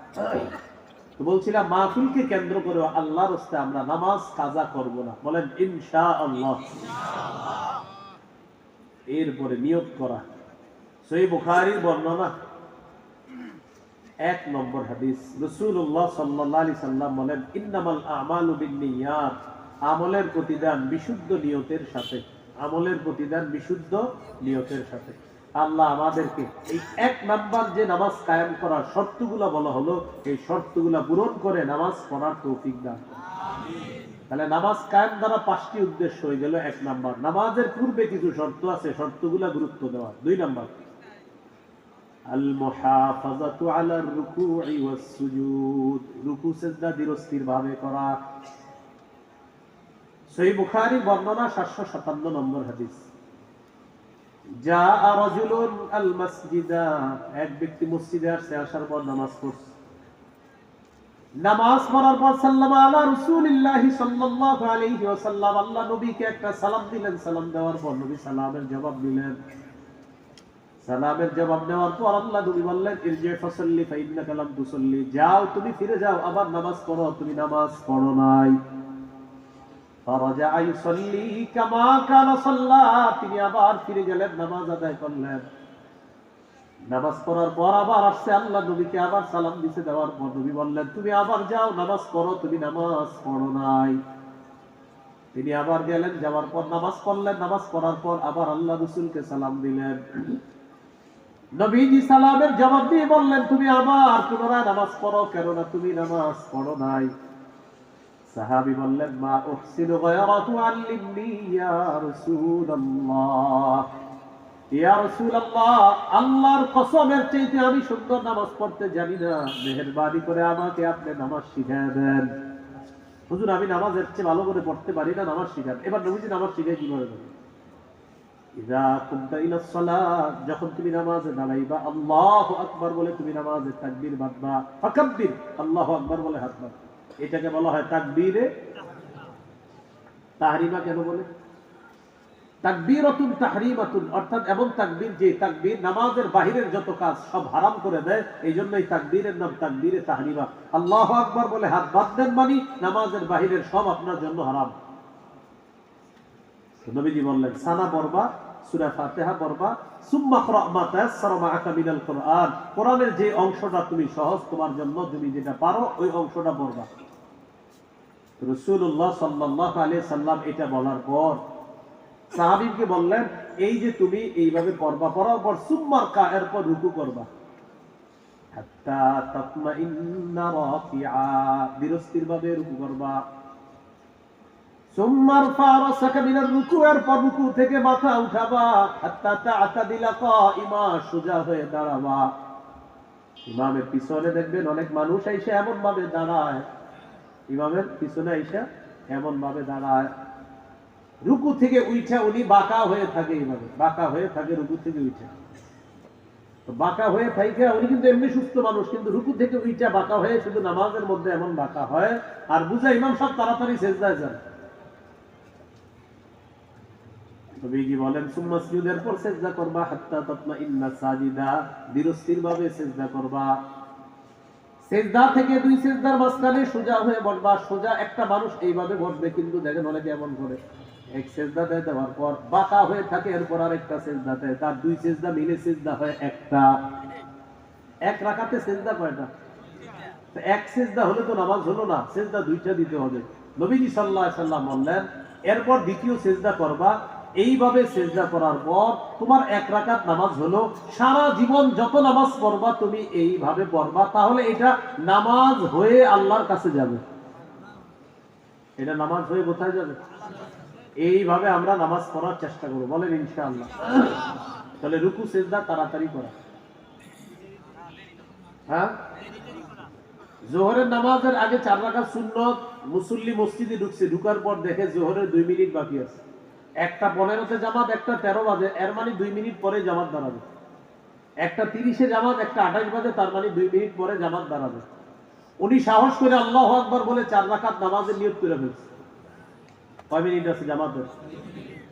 তো বলছিলাম মাহফিলকে কেন্দ্র করে আল্লাহর রাস্তে আমরা নামাজ কাজা করব না। বলেন ইনশাআল্লাহ। এরপরে নিয়ত করা। সহিহ বুখারীর বর্ণনা 1 নম্বর হাদিস, রাসূলুল্লাহ সাল্লাল্লাহু আলাইহি সাল্লাম বলেন ইন্নামাল আমালু বিন্নিয়াত, আমলের প্রতিদান বিশুদ্ধ নিয়তের সাথে। আমলের প্রতিদান বিশুদ্ধ নিয়তের সাথে। আল্লাহ আমাদেরকে এই 1 নাম্বার যে নামাজ কায়েম করার শর্তগুলো বলা হলো, এই শর্তগুলো পূরণ করে নামাজ পড়ার তৌফিক দান করুন। তাহলে নামাজ কায়েম দ্বারা 5টি উদ্দেশ্য হয়ে গেল। 1 নাম্বার, নামাজের পূর্বে কিছু শর্ত আছে, শর্তগুলো গুরুত্ব দেওয়া। 2 নাম্বার, আল মুহাফাজাতু আলার রুকু'i ওয়াস সুজুদ, রুকু সিজদা ধীরস্থির ভাবে করা। সহিহ বুখারী বর্ণনা 757 নম্বর হাদিস, জাআ রাজুলুন আল মাসজিদা, এক ব্যক্তি মসজিদে আসছে, আসার পর নামাজ পড়ছে। নামাজ পড়ার পর সাল্লামা আলা রাসূলিল্লাহি সাল্লাল্লাহু আলাইহি ওয়াসাল্লাম, আল্লাহ নবীকে একটা সালাম দিলেন। সালাম দেওয়ার পর নবী সালামের জবাব দিলেন। সালামের জবাব দেওয়ার পর আল্লাহ নবী বললেন ইরজি ফাসাল্লি ফাইন্নাকা লাম তুসাল্লি, যাও তুমি ফিরে যাও, আবার নামাজ পড়ো, তুমি নামাজ পড়ো নাই। ফারাজা ইউসাল্লি কামা কানা সাল্লা, তিনি আবার ফিরে গেলেন, নামাজ আদায় করলেন। নামাজ পড়ার পর আবার আসছে, আল্লাহ নবীকে আবার সালাম দিতে দেওয়ার পর নবী বললেন তুমি আবার যাও, নামাজ পড়ো, তুমি নামাজ পড়ো নাই। তিনি আবার গেলেন, যাওয়ার পর নামাজ পড়লেন। নামাজ পড়ার পর আবার আল্লাহ রাসূলকে সালাম দিলেন। নবীজি সালামের জবাব দিয়ে বললেন তুমি আবার পুনরায় নামাজ পড়ো, কেননা তুমি নামাজ পড়ো নাই। সাহাবী বললেন মা উহসিনু গায়রা তুআল্লিমনি ইয়া রাসূলুল্লাহ, ইয়া রাসূলুল্লাহ, আল্লাহর কসমের চাইতে আমি সুন্দর নামাজ পড়তে জানি না, মেহেরবানি করে আমাকে আপনি নামাজ শিখিয়ে দেন। হুজুর আমি নামাজের চেয়ে ভালো করে পড়তে পারি না, নামাজ শিখান। এবার নবীজি নামাজ শিখায় কিভাবে দেবেন? ইযা কুমতা ইলাস সালাত, যখন তুমি নামাজে দাঁড়াইবা আল্লাহু আকবার বলে তুমি নামাজে তাকবীর বাঁধবা। ফাকাব্বির, আল্লাহু আকবার বলে হাত বাঁধবা। এটাকে বলা হয় তাকবীরে তাহরিমা। কেন বলে? তাকবীরাতুন তাহরিমাতুন, অর্থাৎ এমন তাকবীর যে তাকবীর নামাজের বাহিরের যত কাজ সব হারাম করে দেয়। এই জন্যই তাকবীরের নাম তাকবীরে তাহরিমা। আল্লাহু আকবার বলে হাত বাঁধবেন মানে নামাজের বাহিরের সব আপনার জন্য হারাম। নবীজি বললেন সানা পড়বা, সূরা ফাতিহা পড়বা, সুম্মা ক্রা মা তায়াসসারা মাআকা মিনাল কুরআন, কোরআনের যে অংশটা তুমি সহজ তোমার জন্য, তুমি যেটা পারো ওই অংশটা পড়বা। রাসূলুল্লাহ সাল্লাল্লাহু আলাইহি সাল্লাম এটা বলার পর সাহাবীকে বললেন এই যে তুমি এইভাবে পড়বা, পড়ার পর সুম্মা কা, এরপর রুকু করবা, হাত্তা তাতমাইন্না রাকিআ, ধীরস্থির ভাবে রুকু করবা। সুম্মার ফারাসাকা মিনার রুকু, এরপর রুকু থেকে মাথা উঠাবা, হাত্তা তা'তাদিলা কাইমা, সোজা হয়ে দাঁড়াবা। ইমামের পিছনে দেখবেন অনেক মানুষ এসে এমন ভাবে দাঁড়ায়, ইমামের পিছনে এসে এমন ভাবে দাঁড়ায়, রুকু থেকে উঠে উনি বাঁকা হয়ে থাকে, এইভাবে বাঁকা হয়ে থাকে রুকু থেকে উঠে। তো বাঁকা হয়ে থাকে উনি কিন্তু এমনি সুস্থ মানুষ, কিন্তু রুকু থেকে উঠে বাঁকা হয়ে শুধু নামাজের মধ্যে এমন বাঁকা হয়, আর বুঝা ইমাম সাহেব তাড়াতাড়ি সিজদায় যান। নবীজি বলেন সুম্মা সুজুদের পর সিজদা করবা, হাত্তা তাতমাইন্না সাজিদা, ধীরস্থির ভাবে সিজদা করবা। সিজদা থেকে 2 সিজদার মাঝখানে সোজা হয়ে বসবা। সোজা একটা মানুষ এইভাবে বসবে, কিন্তু দেখেন অনেকে এমন করে এক সিজদা দেওয়ার পর বাঁকা হয়ে থাকে, এরপর আরেকটা সিজদা দেয়, তার 2 সিজদা মিলে সিজদা হয় একটা। এক রাকাতে সিজদা কয়টা? এক সেজদা হলে তো নামাজ হলো না, সেজদা দুইটা দিতে হবে। নবীজি সাল্লাল্লাহু আলাইহি সাল্লাম বললেন এরপর দ্বিতীয় সেজদা করবা, এইভাবে সেজদা করার পর তোমার এক রাকাত নামাজ হলো। সারা জীবন যত নামাজ পড়বা তুমি এইভাবে পড়বা, তাহলে এটা নামাজ হয়ে আল্লাহর কাছে যাবে। এটা নামাজ হয়ে কোথায় যাবে? এইভাবে আমরা নামাজ পড়ার চেষ্টা করব, বলেন ইনশাআল্লাহ। তাহলে রুকু সেজদা তাড়াতাড়ি করা। হ্যাঁ, জোহরের নামাজের আগে 4 রাকাত সুন্নত। মুসল্লি মসজিদে ঢুকছে, ঢুকার পর দেখে জোহরের 2 মিনিট বাকি আছে। 1:15-তে জামাত, 1:13 বাজে, এর মানে 2 মিনিট পরে জামাত দাঁড়াবে। 1:30-এ জামাত, 1:28 বাজে, তার মানে 2 মিনিট পরে জামাত দাঁড়াবে। উনি সাহস করে আল্লাহু আকবার বলে 4 রাকাত নামাজের নিয়ত করে ফেলছে। কয় মিনিট আছে জামাতের?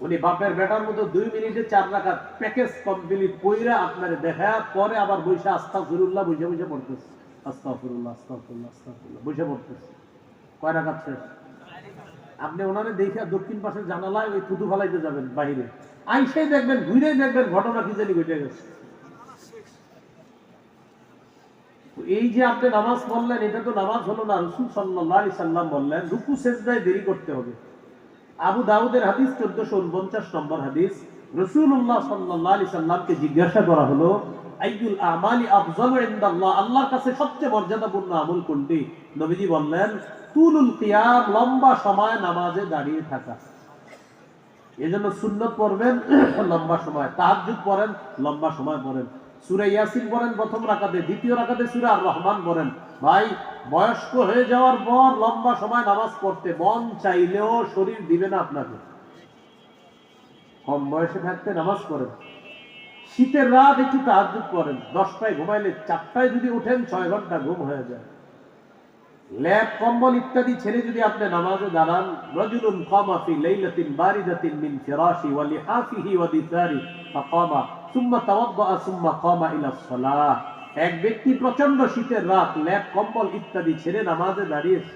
উনি বাপের বেটার মতো 2 মিনিটে 4 রাকাত প্যাকেজ কমপ্লিট কইরা আপনারে দেখা পরে আবার বৈশা আস্তাগফিরুল্লাহ বৈশা পড়তেছে। আস্তাগফিরুল্লাহ আস্তাগফিরুল্লাহ আস্তাগফিরুল্লাহ বৈশা পড়তেছে। কয় রাকাত শেষ? আপনি ওনারে দেখে দক্ষিণ পাশের জানালায় ওই থুতু ফালাইতে যাবেন বাইরে, আইসাই দেখবেন, ঘুরে দেখবেন ঘটনা কি জানি ঘটে গেছে। এই যে আপনি নামাজ পড়লেন, এটা তো নামাজ হলো না। রাসূল সাল্লাল্লাহু আলাইহি সাল্লাম বললেন রুকু সেজদায় দেরি করতে হবে। আবু দাউদের হাদিস 1449 নম্বর হাদিস। রাসূলুল্লাহ সাল্লাল্লাহু আলাইহি সাল্লামকে জিজ্ঞাসা করা হলো আইয়ুল আমালি আফযালু ইনদাল্লাহ, আল্লাহর কাছে সবচেয়ে মর্যাদাপূর্ণ আমল কোনটি? নবীজি বললেন তুলুল কিয়াম, লম্বা সময় নামাজে দাঁড়িয়ে থাকা। এজন্য সুন্নত পড়বেন লম্বা সময়, তাহাজ্জুদ পড়েন লম্বা সময় পড়েন, সূরা ইয়াসিন পড়েন প্রথম রাকাতে, দ্বিতীয় রাকাতে সূরা আর রহমান পড়েন। ভাই, বয়স্ক হয়ে যাওয়ার পর লম্বা সময় নামাজ পড়তে মন চাইলেও শরীর দিবে না আপনাকে। কম বয়সে থাকতে নামাজ পড়েন। শীতের রাত একটু তাহাজ্জুদ পড়েন। 10টায় ঘুমাইলে 4টায় যদি উঠেন 6 ঘন্টা ঘুম হয়ে যায়। ল্যাপ কম্বল ইত্যাদি ছেড়ে যদি আপনি নামাজে দাঁড়ান, রাজুলুন কামা ফি লাইলাতিন বারিদাতিন মিন ফিরাশি ওয়া লিহাফিহি ওয়া দিসারি ফাকামা সুম্মা তাওয়াদ্দা সুম্মা কামা ইলা সালাহ। এক ব্যক্তি প্রচন্ড শীতের রাত ল্যাপ কম্বল ইত্যাদি ছেড়ে নামাজে দাঁড়িয়েছে।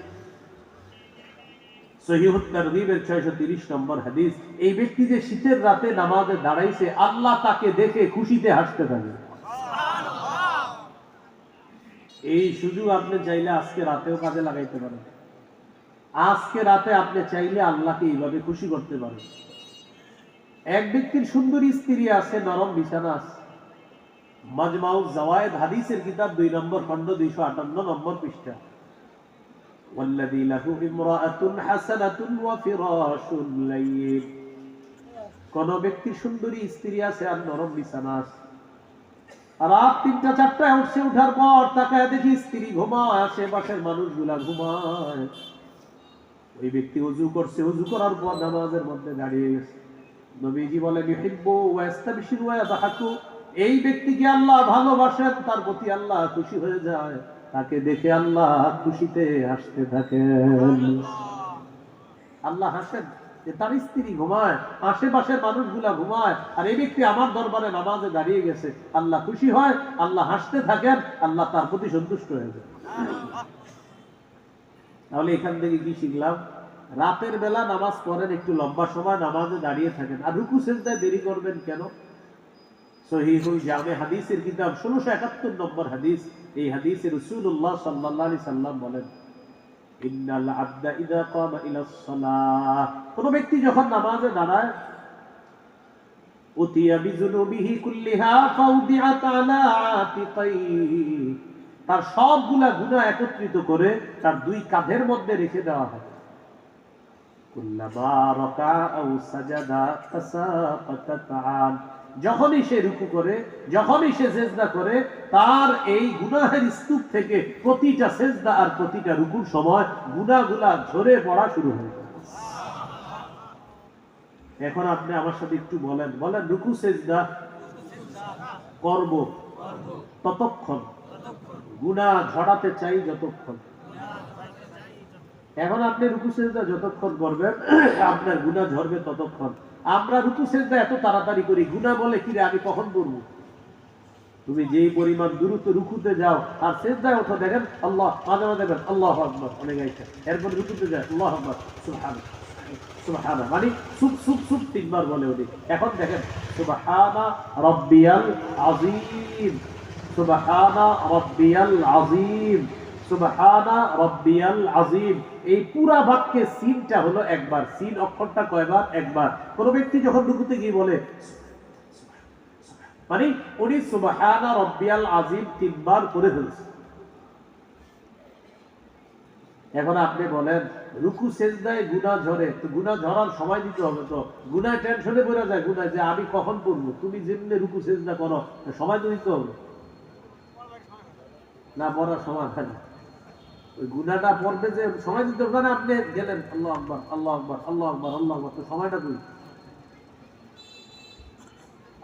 সহিহুত তারগীবের 630 নম্বর হাদিস। এই ব্যক্তি যে শীতের রাতে নামাজে দাঁড়াইছে, আল্লাহ তাকে দেখে খুশিতে হাসতে থাকে। এই সুযোগ আপনি চাইলে আজকে রাতেও কাজে লাগাইতে পারেন। আজকে রাতে আপনি চাইলে আল্লাহকে এইভাবে খুশি করতে পারেন। এক ব্যক্তির সুন্দরী স্ত্রী আছে, নরম বিছানা আছে। মাজমাউজ জাওয়ায়েদ হাদিসের কিতাব 2 নম্বর খণ্ড 258 নম্বর পৃষ্ঠা। ওয়াল্লাযী লাহু ইমরাআতুন হাসানাতুন ওয়া ফিরাশুন লাইয়িন, কোন ব্যক্তির সুন্দরী স্ত্রী আছে আর নরম বিছানা আছে। রাত 3টা-4টায় উঠছে, উঠার পর তাকায় দেখি স্ত্রী ঘুমায়, আশেপাশের মানুষগুলা ঘুমায়। ওই ব্যক্তি ওযু করছে, ওযু করার পর নামাজের মধ্যে দাঁড়িয়ে গেছে। নবীজি বলেন ইউহিব্বু ওয়া ইস্তাবশিরু ওয়া ইয়াদহাকু, এই ব্যক্তিকে আল্লাহ ভালোবাসেন, তার প্রতি আল্লাহ খুশি হয়ে যায়, তাকে দেখে আল্লাহ খুশিতে হাসতে থাকেন। আল্লাহ হাসেন যে তার স্ত্রী ঘুমায়, আশেপাশের মানুষগুলা ঘুমায়, আর এই ব্যক্তি আমার দরবারে নামাজে দাঁড়িয়ে গেছে। আল্লাহ খুশি হয়, আল্লাহ হাসতে থাকেন, আল্লাহ তার প্রতি সন্তুষ্ট হয়ে যায়। তাহলে এখান থেকে কি শিখলাম? রাতের বেলা নামাজ পড়েন, একটু লম্বা সময় নামাজে দাঁড়িয়ে থাকেন। আর রুকু সেজদায় দেরি করবেন কেন? সহিহুল জামে হাদিসের কিতাব 1671 নম্বর হাদিস। এই হাদিসে রাসূলুল্লাহ সাল্লাল্লাহু আলাইহি সাল্লাম বলেন ইন্নাল আবদা ইযা কামা ইলাস সালাহ, কোন ব্যক্তি যখন নামাজে দাঁড়ায়, উতিয়া বিযুনুবিহি কুল্লিহা ফাউদিআত আলা আতিকাইহি, তার সবগুলা গুনাহ একত্রিত করে তার 2 কাঁধের মধ্যে রেখে দেওয়া হয়। কুল্লামা রাকা আও সাজাদা তাসাকাতাত আন, যখনই সে রুকু করে, যখনই সে সেজদা করে, তার এই গুনাহের স্তূপ থেকে প্রতিটা সেজদা আর প্রতিটা রুকুর সময় গুনাহগুলা ঝরে পড়া শুরু হয়। এখন আপনি আমার সাথে একটু বলেন রুকু সেজদা করব ততক্ষণ, গুনাহ ঝরাতে চাই যতক্ষণ। এখন আপনি রুকু সেজদা যতক্ষণ করবেন আপনার গুনাহ ঝরবে ততক্ষণ। আমরা রুকু সেজদা এত তাড়াতাড়ি করি, গুনাহ বলে কি রে আমি কখন করব? তুমি যেই পরিমাণ দ্রুত রুকুতে যাও আর সেজদায় ওঠো, দেখেন আল্লাহ মাঝে মাঝে দেখবেন আল্লাহু আকবার অনেক আইছে, এরপর রুকুতে যায় আল্লাহু আকবার সুবহানাল্লাহ সুবহানাল্লাহ, মানে সুব সুব সুব 3 বার বলে ওঠে। এখন দেখেন সুবহানা রাব্বিয়াল আযীম, সুবহানা রাব্বিয়াল আযীম, সুবহানা রাব্বিয়াল আযীম, এই পুরা বাক্যে সিনটা হলো একবার। সিন অক্ষরটা কয়বার? একবার। কোন ব্যক্তি যখন রুকুতে গিয়ে বলে মানে উনি সুবহানা রাব্বিয়াল আযীম তিনবার করে ফেলছে। এখন আপনি বলেন রুকু সেজদায় গুনাহ ঝরে, তো গুনাহ ঝরার সময় দিতে হবে, তো গুনাহ টেনশনে পড়ে যায়, গুনাহ যে আমি কখন পড়বো। তুমি যেমনি রুকু সেজদা করো সময় তো দিতে হবে না, পড়ার সময় থাকে ওই গুনাহটা পড়বে যে সময় দিতে হবে না। আপনি গেলেন আল্লাহু আকবার আল্লাহু আকবার আল্লাহু আকবার আল্লাহু আকবার, তো সময়টা কই?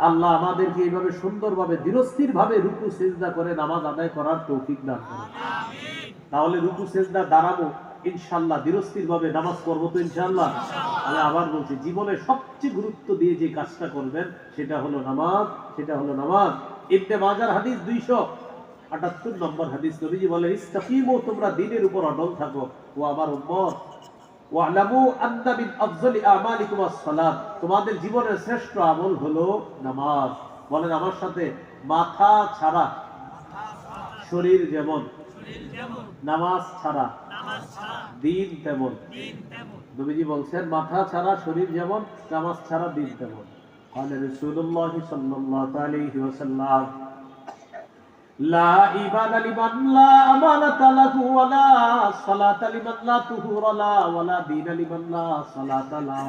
আল্লাহ আমাদেরকে এইভাবে সুন্দরভাবে ধীরস্থির ভাবে রুকু সেজদা করে নামাজ আদায় করার তৌফিক দান করুন। তাহলে রুকু সেজদা দাঁড়াবো ইনশাআল্লাহ, ধীরস্থির ভাবে নামাজ পড়বো তো ইনশাআল্লাহ। আমি আবার বলছি, জীবনে সবচেয়ে গুরুত্ব দিয়ে যে কাজটা করবেন সেটা হলো নামাজ, সেটা হলো নামাজ। ইবনে মাজার হাদিস 278 নম্বর হাদিস, নবীজি বলেন ইস্তাকিমু, তোমরা দ্বীনের উপর অটল থাকো। ও আমার উম্মত, ওয়ালামু আন্না মিন আফজালি আমালিকুম আস-সালাত, তোমাদের জীবনের শ্রেষ্ঠ আমল হলো নামাজ। বলেন আমার সাথে, মাথা ছাড়া শরীর যেমন, নামাজ ছাড়া দিন তেমন। নবীজি বলছেন মাথা ছাড়া শরীর যেমন, নামাজ ছাড়া দিন তেমন। قال رسول الله صلى الله عليه وسلم لا إيمان لمن لا أمانة له ولا صلاة لمن لا طهور له ولا دين لمن لا صلاة له।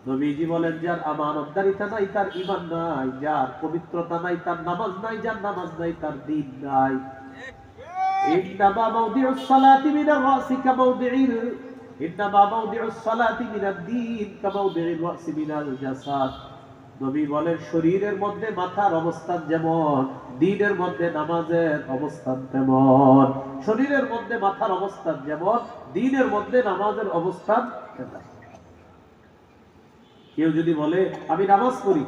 নবীজি বলেন যার আমানতদারিতা নাই তার ঈমান নাই, যার পবিত্রতা নাই তার নামাজ নাই, যার নামাজ নাই তার দিন নাই। ইন্নামা মাওদিউস সালাতি মিনার রাসি কামাওদিউল ইন্নামা মাওদিউস সালাতি মিনাদ দ্বীন কামাওদিউল রাসি মিনাল জাসাদ। নবী বলেন শরীরের মধ্যে মাথার অবস্থান যেমন, দ্বীনের মধ্যে নামাজের অবস্থান তেমন। শরীরের মধ্যে মাথার অবস্থান যেমন, দ্বীনের মধ্যে নামাজের অবস্থান তেমন। কেউ যদি বলে আমি নামাজ পড়ি,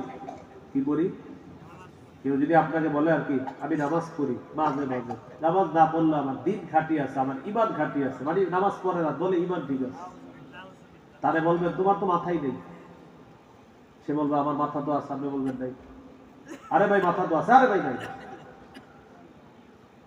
কি পড়ি? কেউ যদি আপনাকে বলে আর কি আমি নামাজ পড়ি, মাঝে মাঝে নামাজ না পড়লে আমার দিন খাটি আছে, আমার ঈমান খাটি আছে, মানে নামাজ পড়ে না বলে ঈমান ঠিক আছে, তারে বলবেন তোমার তো মাথাই নেই। সে বলবে আমার মাথা তো আছে, আপনি বলবেন নাই। আরে ভাই মাথা তো আছে, আরে ভাই নাই।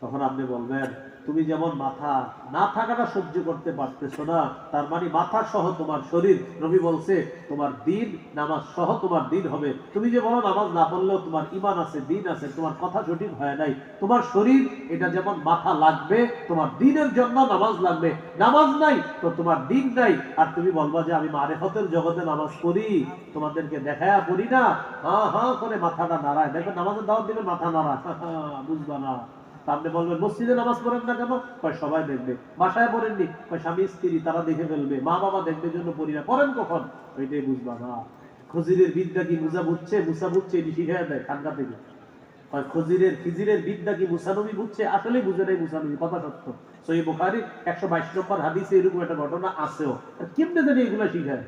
তখন আপনি বলবেন তুমি যেমন মাথা না থাকাটা সহ্য করতে পারতেছো না, তার মানে মাথা সহ তোমার শরীর, নবী বলছে তোমার দিন নামাজ সহ তোমার দিন হবে। তুমি যে বলো নামাজ না পড়লেও তোমার ঈমান আছে, দিন আছে, তোমার কথা সঠিক হয় নাই। তোমার শরীর এটা যেমন মাথা লাগবে, তোমার দিনের জন্য নামাজ লাগবে। নামাজ নাই তো তোমার দিন নাই। আর তুমি বলবা যে আমি মারিফতের জগতে নামাজ পড়ি, তোমাদেরকে দেখায়া পড়ি না, হ্যাঁ হ্যাঁ করে মাথাটা নাড়ায়। দেখবেন নামাজের দাওয়াত দিবেন মাথা নাড়ায়, বুঝবা না। আপনি বলবেন মসজিদে নামাজ পড়েন না কেন? কয় সবাই দেখবে। বাসায় পড়েননি? কয় স্বামী স্ত্রী তারা দেখে ফেলবে, মা বাবা দেখবে জন্য পড়ি না। পড়েন কখন? ওইটাই বুঝবা না। খজিরের বিদ্যা কি মুসা বুঝছে? মুসা বুঝছে এটি শিখাই দেয় ঠান্ডা থেকে। খিজিরের বিদ্যা কি মুসানবী বুঝছে? আসলে বুঝে নাই মুসানবী, কথা সত্য। সহিহ বুখারী 122 নম্বর হাদিসে এরকম একটা ঘটনা আছেও। কেমনে জানি এগুলা শিখায়?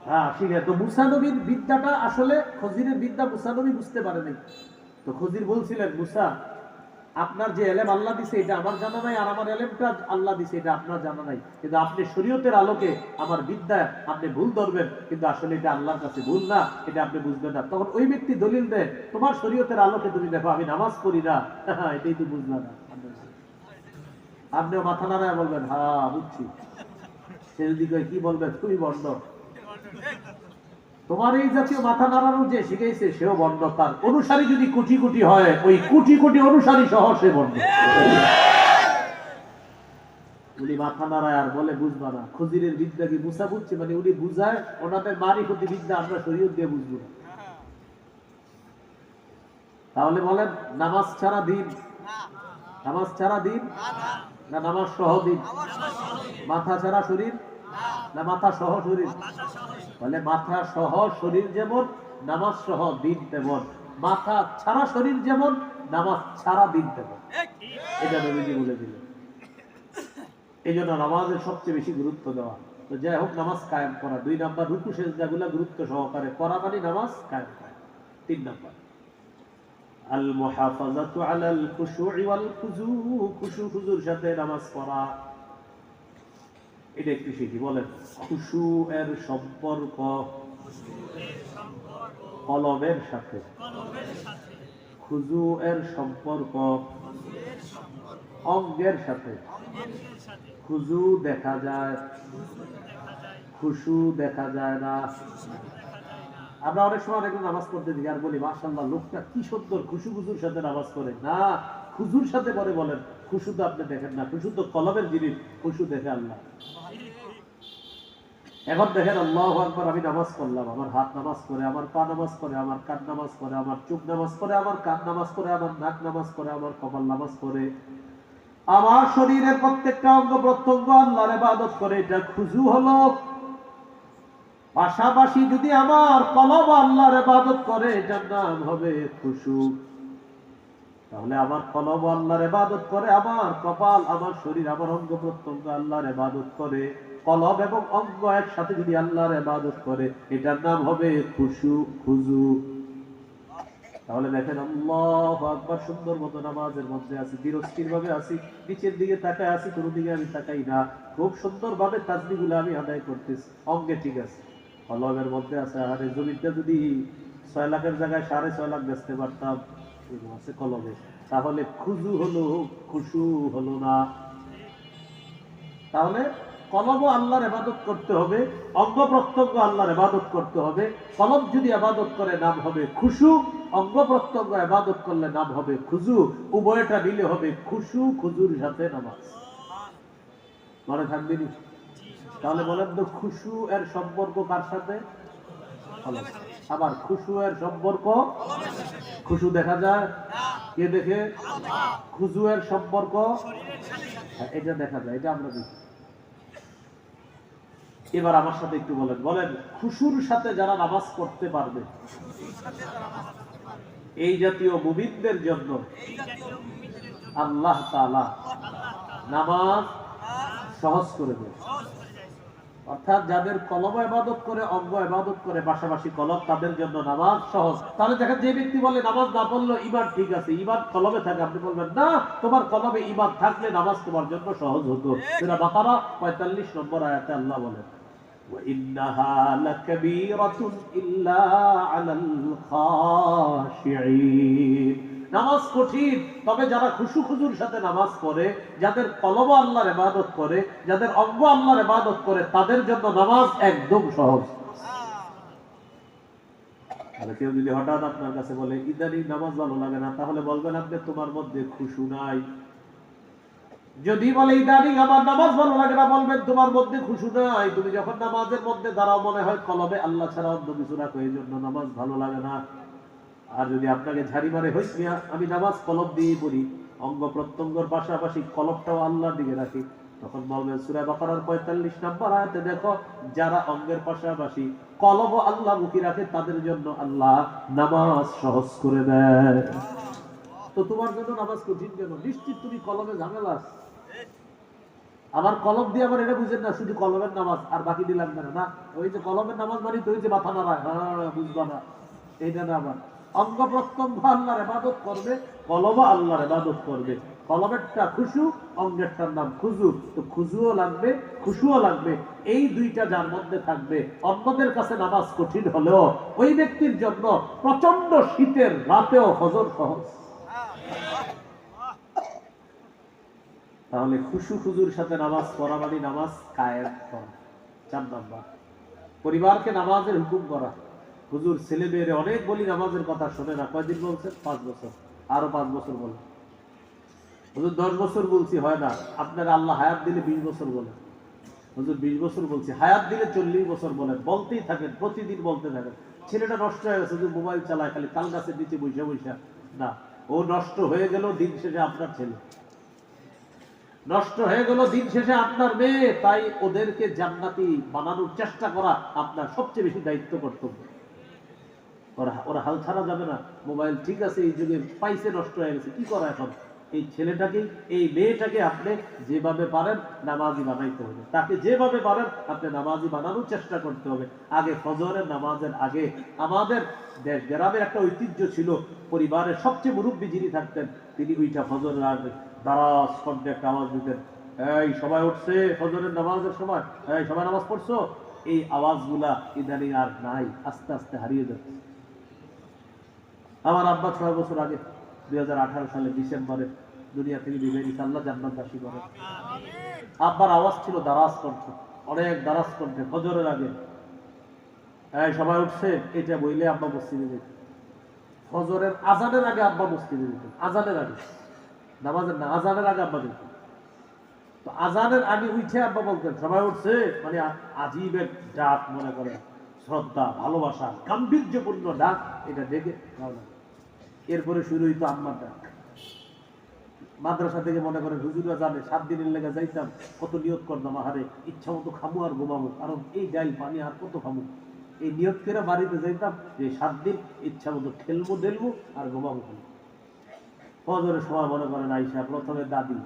হ্যাঁ শিখায়। তো মুসানবীর বিদ্যাটা আসলে খজিরের বিদ্যা মুসানবী বুঝতে পারে নাই। তো খজির বলছিলেন মুসা আপনার যে এলেম আল্লাহ দিছে এটা আমার জানা নাই, আর আমার এলেমটা আল্লাহ দিছে এটা আপনার জানা নাই, কিন্তু আপনি শরীয়তের আলোকে আমার বিদ্যা আপনি ভুল ধরবেন, কিন্তু আসলে এটা আল্লাহর কাছে ভুল না, এটা আপনি বুঝবেন না। তখন ওই ব্যক্তি দলিল দেয় তোমার শরীয়তের আলোকে তুমি দেখো আমি নামাজ পড়ি না, এটাই তো বুঝলাম না। আপনিও মাথা নাড়ায় বলবেন হ্যাঁ বুঝছি। সে যদি কয় কি বলবেন তুমি বন্ধ। তোমার এই জাতীয় মাথা নাড়ানো যে শিখাইছে সেও বন্ধ, তার অনুসারী যদি কোটি কোটি হয় ওই কোটি কোটি অনুসারী সহ সে বন্ধ। উনি মাথা নাড়ায় আর বলে বুঝবা না। খজিরের বিদ্যা কি মুসা বুঝছে? মানে উনি বুঝায় ওনাদের মারিফতি বিদ্যা আমরা শরীয়ত দিয়ে বুঝবো না। তাহলে বলেন নামাজ ছাড়া দিন, নামাজ ছাড়া দিন না নামাজ সহ দিন? মাথা ছাড়া শরীর না মাথা সহ শরীর? বলে মাথা সহ শরীর যেমন, নামাজ সহ দিন তেমন। মাথা ছাড়া শরীর যেমন, নামাজ ছাড়া দিন তেমন। এটা নবীজি বলে দিলেন। এই জন্য নামাজের সবচেয়ে বেশি গুরুত্ব দেওয়া। তো যাই হোক নামাজ কায়েম করা। 2 নাম্বার রুকু সেজদাগুলো গুরুত্ব সহকারে করা, মানে নামাজ কায়েম করা। 3 নাম্বার আল মুহাফাজাতু আলাল খুশুই ওয়াল খুজু, খুশু খুজুর সাথে নামাজ পড়া। এটা একটু শিখি। বলেন খুশু এর সম্পর্ক কলবের সাথে, খুজু এর সম্পর্ক অঙ্গের সাথে। খুজু দেখা যায়, খুশু দেখা যায় না। আমরা অনেক সময় অনেক নামাজ পড়তে দিই আর বলি মাশাআল্লাহ লোকটা কি সুন্দর খুশু খুজুর সাথে নামাজ পড়ে। না, খুজুর সাথে পরে বলেন, খুশু তো আপনি দেখেন না, খুশু তো কলমের জিনিস, খুশু দেখে আল্লাহ। এখন দেখেন আল্লাহু আকবার, আমি নামাজ পড়লাম, আমার হাত নামাজ করে, আমার পা নামাজ করে, আমার কান নামাজ করে, আমার চোখ নামাজ করে, আমার কান নামাজ করে, আমার নাক নামাজ করে, আমার কপাল নামাজ করে, আমার শরীরের প্রত্যেকটা অঙ্গ প্রত্যঙ্গ আল্লাহর ইবাদত করে, এটা খুজু হলো। পাশাপাশি যদি আমার কলব আল্লাহর ইবাদত করে, এটার নাম হবে খুশু। তাহলে আমার কলব আল্লাহর ইবাদত করে, আমার কপাল, আমার শরীর, আমার অঙ্গ প্রত্যঙ্গ আল্লাহর ইবাদত করে, কলব এবং অঙ্গ একসাথে যদি আল্লাহর ইবাদত করে, এটার নাম হবে খুশু, খুজু। তাহলে দেখেন আল্লাহু আকবার, সুন্দর মতো নামাজের মধ্যে আছি, বিরক্তির ভাবে আছি, নিচের দিকে তাকায় আছি, কোনো দিকে আমি তাকাই না, খুব সুন্দর ভাবে তাসবিহগুলো আমি আদায় করতেছি, অঙ্গে ঠিক আছে, কলবের মধ্যে আছে। আরে জমিটা যদি 6 লাখের জায়গায় 6.5 লাখ বেচতে পারতাম, আছে কলবে, তাহলে খুজু হলো, খুশু হলো না। তাহলে কলব আল্লাহর ইবাদত করতে হবে, অঙ্গ প্রত্যঙ্গ আল্লাহর ইবাদত করতে হবে। কলব যদি ইবাদত করে নাম হবে খুশু, অঙ্গ প্রত্যঙ্গ ইবাদত করলে নাম হবে খুজু। উভয়টা মিলে হবে খুশু, খুজুর সাথে নামাজ। মনে থাকবে নি? তাহলে বলেন তো খুশু এর সম্পর্ক কার সাথে? আবার খুশু এর সম্পর্ক, খুশু দেখা যায়, কে দেখে? খুজু এর সম্পর্ক এটা দেখা যায়, এটা আমরা দেখি। এবার আমার সাথে একটু বলেন, বলেন খুশুর সাথে যারা নামাজ পড়তে পারবে, এই জাতীয় মুমিনদের জন্য আল্লাহ তাআলা নামাজ সহজ করে দেয়। অর্থাৎ যাদের কলব ইবাদত করে, অঙ্গ ইবাদত করে, পাশাপাশি কলব, তাদের জন্য নামাজ সহজ। তাহলে দেখেন যে ব্যক্তি বলে নামাজ না পড়লো ঈমান ঠিক আছে, ঈমান কলবে থাকে, আপনি বলবেন না তোমার কলবে ঈমান থাকলে নামাজ তোমার জন্য সহজ হতো। সূরা বাকারা 45 নম্বর আয়াতে আল্লাহ বলেন وَإِنَّهَا لَكَبِيرَةٌ إِلَّا عَلَى الْخَاشِعِينَ। নামাজ কঠিন, তবে যারা খুশু খুজুর সাথে নামাজ পড়ে, যাদের কলব আল্লাহর ইবাদত করে, যাদের অঙ্গ আল্লাহর ইবাদত করে, তাদের জন্য নামাজ একদম সহজ। আর কেউ যদি হঠাৎ আপনার কাছে বলে ইদানিং নামাজ ভালো লাগে না, তাহলে বলবেন আপনি তোমার মধ্যে খুশু নাই। যদি বলে ইদানিং আমার নামাজ ভালো লাগে না, বলবেন তোমার মধ্যে খুশু নাই। তুমি যখন নামাজের মধ্যে দাঁড়াও মনে হয় কলবে আল্লাহ ছাড়া অন্য কিছু রাখো, এই জন্য নামাজ ভালো লাগে না। আর যদি আপনাকে ঝাড়ি মারে হইস মিয়া আমি নামাজ কলব দিয়ে পড়ি, অঙ্গ প্রত্যঙ্গের পাশাপাশি কলবটাও আল্লাহর দিকে রাখি, তখন বলবেন সূরা বাকারার 45 নম্বর আয়াতে দেখো, যারা অঙ্গের পাশাপাশি কলব আল্লাহ মুখী রাখে, তাদের জন্য আল্লাহ নামাজ সহজ করে দেয়। তো তোমার জন্য নামাজ কঠিন কেন? নিশ্চিত তুমি কলমে ঝামেলা আছে। আমার কলম দিয়ে আমার এটা বুঝেন না শুধু কলমের নামাজ আর বাকি দিলাম না, ওই যে কলমের নামাজ মানে তো ওই যে মাথা নাড়ায়, বুঝবা না, এইটা না। আমার অঙ্গ প্রত্যঙ্গ আল্লাহর ইবাদত করবে, কলব আল্লাহর ইবাদত করবে, কলমেরটা খুশু, অঙ্গেরটার নাম খুজু। তো খুজুও লাগবে, খুশুও লাগবে, এই দুইটা যার মধ্যে থাকবে, অন্যদের কাছে নামাজ কঠিন হলেও ওই ব্যক্তির জন্য প্রচন্ড শীতের রাতেও ফজর সহজ। তাহলে খুশু খুজুর সাথে নামাজ পড়া মানে নামাজ কায়েম করা। 4 নাম্বার, পরিবারকে নামাজের হুকুম করা। হুজুর ছেলে মেয়েরে অনেক বলি নামাজের কথা শোনে না, কয়দিন বলছেন? 5 বছর, আরো 5 বছর বলেন। হুজুর 10 বছর বলছি হয় না, আপনার আল্লাহ হায়াত দিলে 20 বছর বলেন। হুজুর 20 বছর বলছি, হায়াত দিলে 40 বছর বলেন। বলতেই থাকেন, প্রতিদিন বলতে থাকেন। ছেলেটা নষ্ট হয়ে গেছে, যে মোবাইল চালায় খালি তাল গাছের নিচে বৈশা বৈশা, না, ও নষ্ট হয়ে গেল, দিন শেষে আপনার ছেলে নষ্ট হয়ে গেল, দিন শেষে আপনার মেয়ে। তাই ওদেরকে জান্নাতি বানানোর চেষ্টা করা আপনার সবচেয়ে বেশি দায়িত্ব, কর্তব্য। ওরা হাল ছাড়া যাবে না। মোবাইল ঠিক আছে, এই যুগে পাইছে, নষ্ট হয়ে গেছে, কি করা এখন? এই ছেলেটাকে, এই মেয়েটাকে আপনি যেভাবে পারেন নামাজি বানাইতে হবে, তাকে যেভাবে পারেন আপনি নামাজি বানানোর চেষ্টা করতে হবে। আগে ফজরের নামাজের আগে আমাদের দেশ গ্রামের একটা ঐতিহ্য ছিল, পরিবারের সবচেয়ে মুরব্বী যিনি থাকতেন তিনি ওইটা ফজরের আগে দারাজ কণ্ঠে একটা আওয়াজ দিতেন, এই সবাই উঠছে ফজরের নামাজের সময়, এই সবাই নামাজ পড়ছো। এই আওয়াজগুলা ইদানিং আর নাই, আস্তে আস্তে হারিয়ে যাচ্ছে। আমার আব্বা 6 বছর আগে 2018 সালে ডিসেম্বরে দুনিয়া থেকে বিদায় নিতে আল্লাহ জান্নাতবাসী করে। আব্বার আওয়াজ ছিল দারাজ কণ্ঠ, অনেক দারাজ কণ্ঠে, ফজরের আগে সবাই উঠছে এটা বইলে আব্বা মসজিদে যেত। ফজরের আজানের আগে আব্বা মসজিদে যেত, আজানের আগে, নামাজের না, আজানের আগে আব্বা যেত। তো আজানের আগে উঠে আব্বা বলতেন সবাই উঠছে, মানে আজীবের ডাক, মনে করে শ্রদ্ধা, ভালোবাসা, গাম্ভীর্যপূর্ণ ডাক, এটা দেখে ভালো। এরপরে শুরু হইতো আম্মার ডাক। মাদ্রাসা থেকে মনে করেন হুজুরা জানে 7 দিনের লেগে যাইতাম, কত নিয়ত করতাম, আহারে ইচ্ছা মতো খামু আর ঘুমাবো, কারণ এই ডাইল পানি আর কত খামু, এই নিয়ত করে বাড়িতে যাইতাম যে 7 দিন ইচ্ছা মতো খেলবো দেলবো আর ঘুমাবো। ফজরের সময় মনে করেন আইসা প্রথমে দাদি,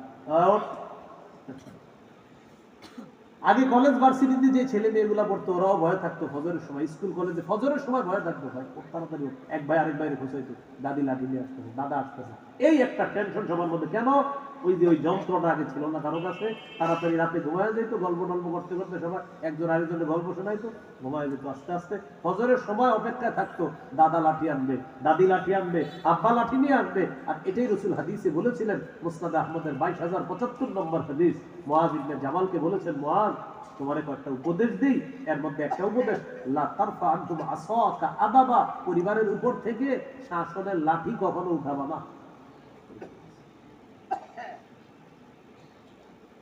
আগে কলেজ ভার্সিটিতে যে ছেলে মেয়েগুলা পড়তো ওরাও ভয় থাকতো ফজরের সময়, স্কুল কলেজে ফজরের সময় ভয় থাকতো, ভাই তাড়াতাড়ি এক ভাই আরেক ভাইরে খুঁজাইতো, দাদি লাঠি নিয়ে আসতেছে, দাদা আসতেছে, এই একটা টেনশন সবার মধ্যে। কেন? ওই যে ওই যন্ত্রটা আগে ছিল না কারো কাছে, তাড়াতাড়ি রাতে ঘুমায় যেত, গল্প টল্প করতে করতে সবাই একজন আরেকজনের গল্প শোনাইতো, ঘুমায় যেত আস্তে আস্তে। ফজরের সময় অপেক্ষায় থাকতো, দাদা লাঠি আনবে, দাদি লাঠি আনবে, আব্বা লাঠি নিয়ে আসবে। আর এটাই রাসূল হাদিসে বলেছিলেন, মুসনাদ আহমদের 22,075 নম্বর হাদিস, মুআয ইবনে জামালকে বলেছেন, মুআয তোমার কয়েকটা উপদেশ দিই, এর মধ্যে একটা উপদেশ, লা তারফা আনতুম আসাকা আদাবা, পরিবারের উপর থেকে শাসনের লাঠি কখনো উঠাবা না।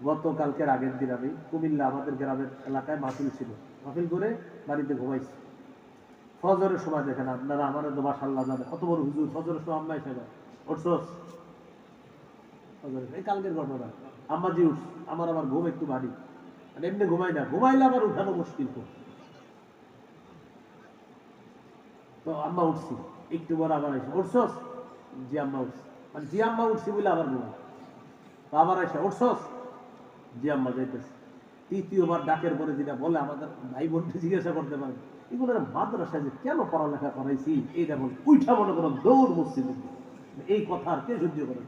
গতকালকের আগের দিন আমি কুমিল্লা আমাদের গ্রামের এলাকায় মাহফিল ছিল, মাহফিল করে বাড়িতে ঘুমাইছি। ফজরের সময় দেখেন আপনারা, আমাদের তো মাশাআল্লাহ জানে কত বড় হুজুর, ফজরের সময় আম্মা এসে যায়, উঠছস ফজরের, এই কালকের ঘটনা, আম্মাজি উঠ, আমার আবার ঘুম একটু ভারী, এমনি ঘুমাই না, ঘুমাইলে আবার উঠানো মুশকিল। তো আম্মা উঠছি, একটু বড় আবার এসে, উঠছস? জি আম্মা উঠছি, মানে জি আম্মা উঠছি বলে আবার ঘুমাই, তো আবার এসে, উঠছস? জি আম্মা যাইতেছে। তৃতীয়বার ডাকের পরে যেটা বলে, আমাদের ভাই বোনকে জিজ্ঞাসা করতে পারে, এগুলো মাদ্রাসায় যে কেন পড়ালেখা করাইছি, এইটা বল, উইঠা মনে করো দৌড় মসজিদে। এই কথা আর কে সহ্য করে?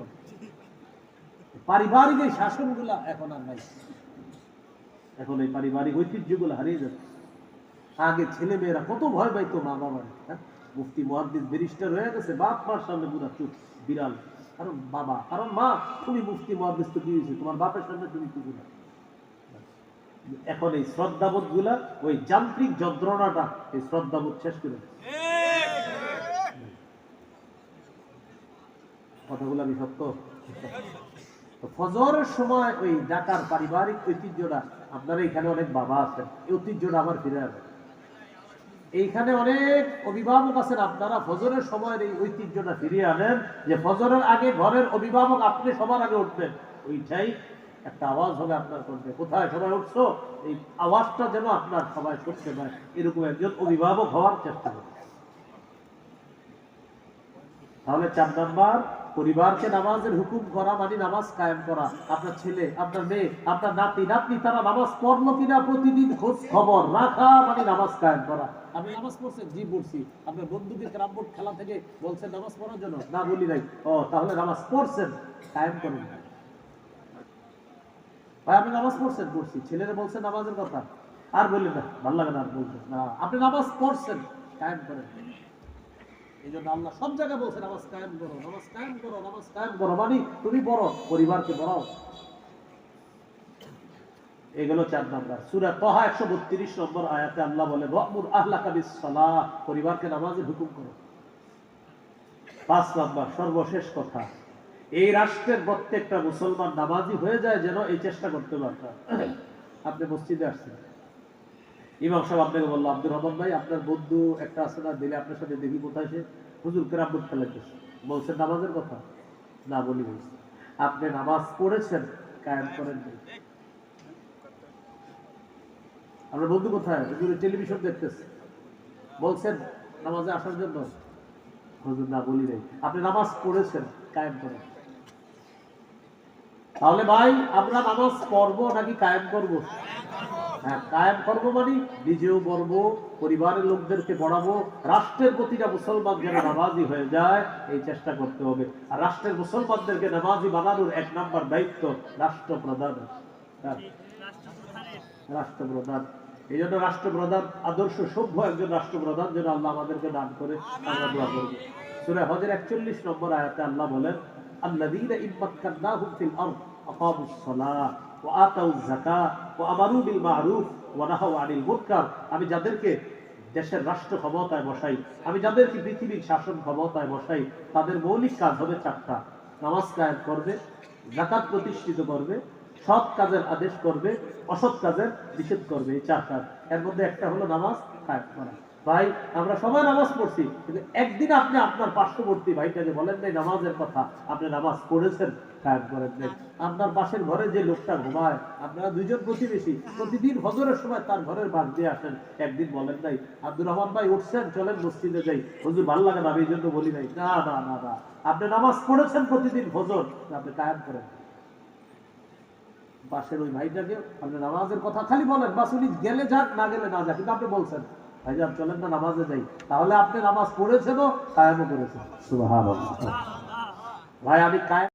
পারিবারিক এই শাসনগুলা এখন আর নাই, এখন এই পারিবারিক ঐতিহ্যগুলো হারিয়ে যাচ্ছে। আগে ছেলে মেয়েরা কত ভয় পাইতো মা বাবার, হ্যাঁ, মুফতি মুহাদ্দিস ব্যারিস্টার হয়ে গেছে, বাপ মার সামনে পুরা চুপ, বিড়াল, কারণ বাবা, কারণ মা, তুমি মুফতি মুহাদ্দিস তো কি হয়েছে, তোমার বাপের সামনে তুমি কিছু না। এখন এই শ্রদ্ধাবোধ গুলা, ওই যান্ত্রিক যন্ত্রণাটা এই শ্রদ্ধাবোধ শেষ করে কথাগুলো আমি সত্য। ফজরের সময় ওই ঢাকার পারিবারিক ঐতিহ্যটা, আপনারা এখানে অনেক বাবা আছেন, এই ঐতিহ্যটা আবার ফিরে আসে। এইখানে অনেক অভিভাবক আছেন, আপনারা ফজরের সময়ের এই ঐতিহ্যটা ফিরিয়ে আনেন, যে ফজরের আগে ঘরের অভিভাবক আপনি সবার আগে উঠবেন, ওইটাই একটা আওয়াজ হবে আপনার কণ্ঠে, কোথায় সবাই উঠছো, এই আওয়াজটা যেন আপনার সবাই শুনতে পায়, এরকম একজন অভিভাবক হওয়ার চেষ্টা করবে। তাহলে 4 নাম্বার, পরিবারকে নামাজের হুকুম করা মানে নামাজ কায়েম করা। আপনার ছেলে, আপনার মেয়ে, আপনার নাতি নাতনি তারা নামাজ পড়লো কিনা প্রতিদিন খোঁজ খবর রাখা মানে নামাজ কায়েম করা। আপনি নামাজ পড়ছেন? জি পড়ছি। আপনার বন্ধুকে ক্যারাম বোর্ড খেলা থেকে বলছেন নামাজ পড়ার জন্য? না, বলি নাই। ও, তাহলে নামাজ পড়ছেন, কায়েম করেন। ভাই আপনি নামাজ পড়ছেন? পড়ছি। ছেলেরা বলছেন নামাজের কথা, আর বললেন না, ভালো লাগে না আর বলছেন না, আপনি নামাজ পড়ছেন, কায়েম করেন। এই জন্য আল্লাহ সব জায়গায় বলছে নামাজ কায়েম করো, নামাজ কায়েম করো, নামাজ কায়েম করো, মানে তুমি বড় পরিবারকে বড়াও। এগুলো 4 নাম্বার। সূরা তাহা 132 নম্বর আয়াতে আল্লাহ বলে, ওয়ামুর আহলাকা বিস-সালাহ, পরিবারকে নামাজের হুকুম করো। 5 নাম্বার, সর্বশেষ কথা, এই রাষ্ট্রের প্রত্যেকটা মুসলমান নামাজি হয়ে যায় যেন এই চেষ্টা করতে পারতাম। আপনি মসজিদে আসছেন, ইমাম সাহেব আপনাকে বললো, আব্দুর রহমান ভাই আপনার বন্ধু একটা আছে না, দিলে আপনার সাথে দেখি কোথায় সে, হুজুর ক্যারাম বোর্ড খেলাইতেছে, বলছেন নামাজের কথা? না, বলি বলছি। আপনি নামাজ পড়েছেন, কায়েম করেন নাই। আপনার বন্ধু কোথায়? হুজুর টেলিভিশন দেখতেছে, বলছেন নামাজে আসার জন্য? হুজুর না, বলি নাই। আপনি নামাজ পড়েছেন, কায়েম করেন। তাহলে ভাই আমরা নামাজ পড়বো নাকি কায়েম করবো? হ্যাঁ, কায়েম করবো, মানে নিজেও পড়বো, পরিবারের লোকদেরকে পড়াবো, রাষ্ট্রের প্রতিটা মুসলমান যেন নামাজি হয়ে যায় এই চেষ্টা করতে হবে। আর রাষ্ট্রের মুসলমানদেরকে নামাজি বানানোর 1 নাম্বার দায়িত্ব রাষ্ট্রপ্রধান। রাষ্ট্রপ্রধান, এই জন্য রাষ্ট্রপ্রধান আদর্শ সভ্য একজন রাষ্ট্রপ্রধান যেন আল্লাহ আমাদেরকে দান করে, আমরা দোয়া করবো। সূরা হজের 41 নম্বর আয়াতে আল্লাহ বলেন, আল্লাযীনা ইম্মাক্কান্নাহুম ফিল আরদ আকামুস সালাহ ওয়া আতাউয যাকাত ওয়া আমারু বিল মা'রুফ ওয়া নাহাউ আনিল মুনকার। আমি যাদেরকে দেশের রাষ্ট্র ক্ষমতায় বসাই, আমি যাদেরকে পৃথিবীর শাসন ক্ষমতায় বসাই, তাদের মৌলিক কাজ হবে চারটা: নামাজ কায়েম করবে, যাকাত প্রতিষ্ঠিত করবে, সৎ কাজের আদেশ করবে, অসৎ কাজের নিষেধ করবে। এই চার কাজ, এর মধ্যে একটা হলো নামাজ কায়েম করা। ভাই, আমরা সবাই নামাজ পড়ছি, কিন্তু একদিন আপনি আপনার পার্শ্ববর্তী ভাইটাকে বলেন নাই নামাজের কথা, আপনি নামাজ পড়েছেন, কায়েম করেন নাই। আপনার পাশের ঘরে যে লোকটা ঘুমায়, আপনারা দুইজন প্রতিবেশী, প্রতিদিন ফজরের সময় তার ঘরের বাগ দিয়ে আসেন, একদিন বলেন নাই আব্দুর রহমান ভাই উঠছেন, চলেন মসজিদে যাই, হুজুর ভালো লাগে না, আমি এই জন্য বলি নাই। না না না না, আপনি নামাজ পড়েছেন প্রতিদিন ফজর, আপনি কায়েম করেন। পাশের ওই ভাইটাকে আপনি নামাজের কথা খালি বলেন, বাস উনি গেলে যাক, না গেলে না যাক, কিন্তু আপনি বলছেন ভাইজান চলেন না নামাজে যাই, তাহলে আপনি নামাজ পড়েছেনও, কায়েমও করেছেন। সুবহানাল্লাহ। ভাই আমি কায়েম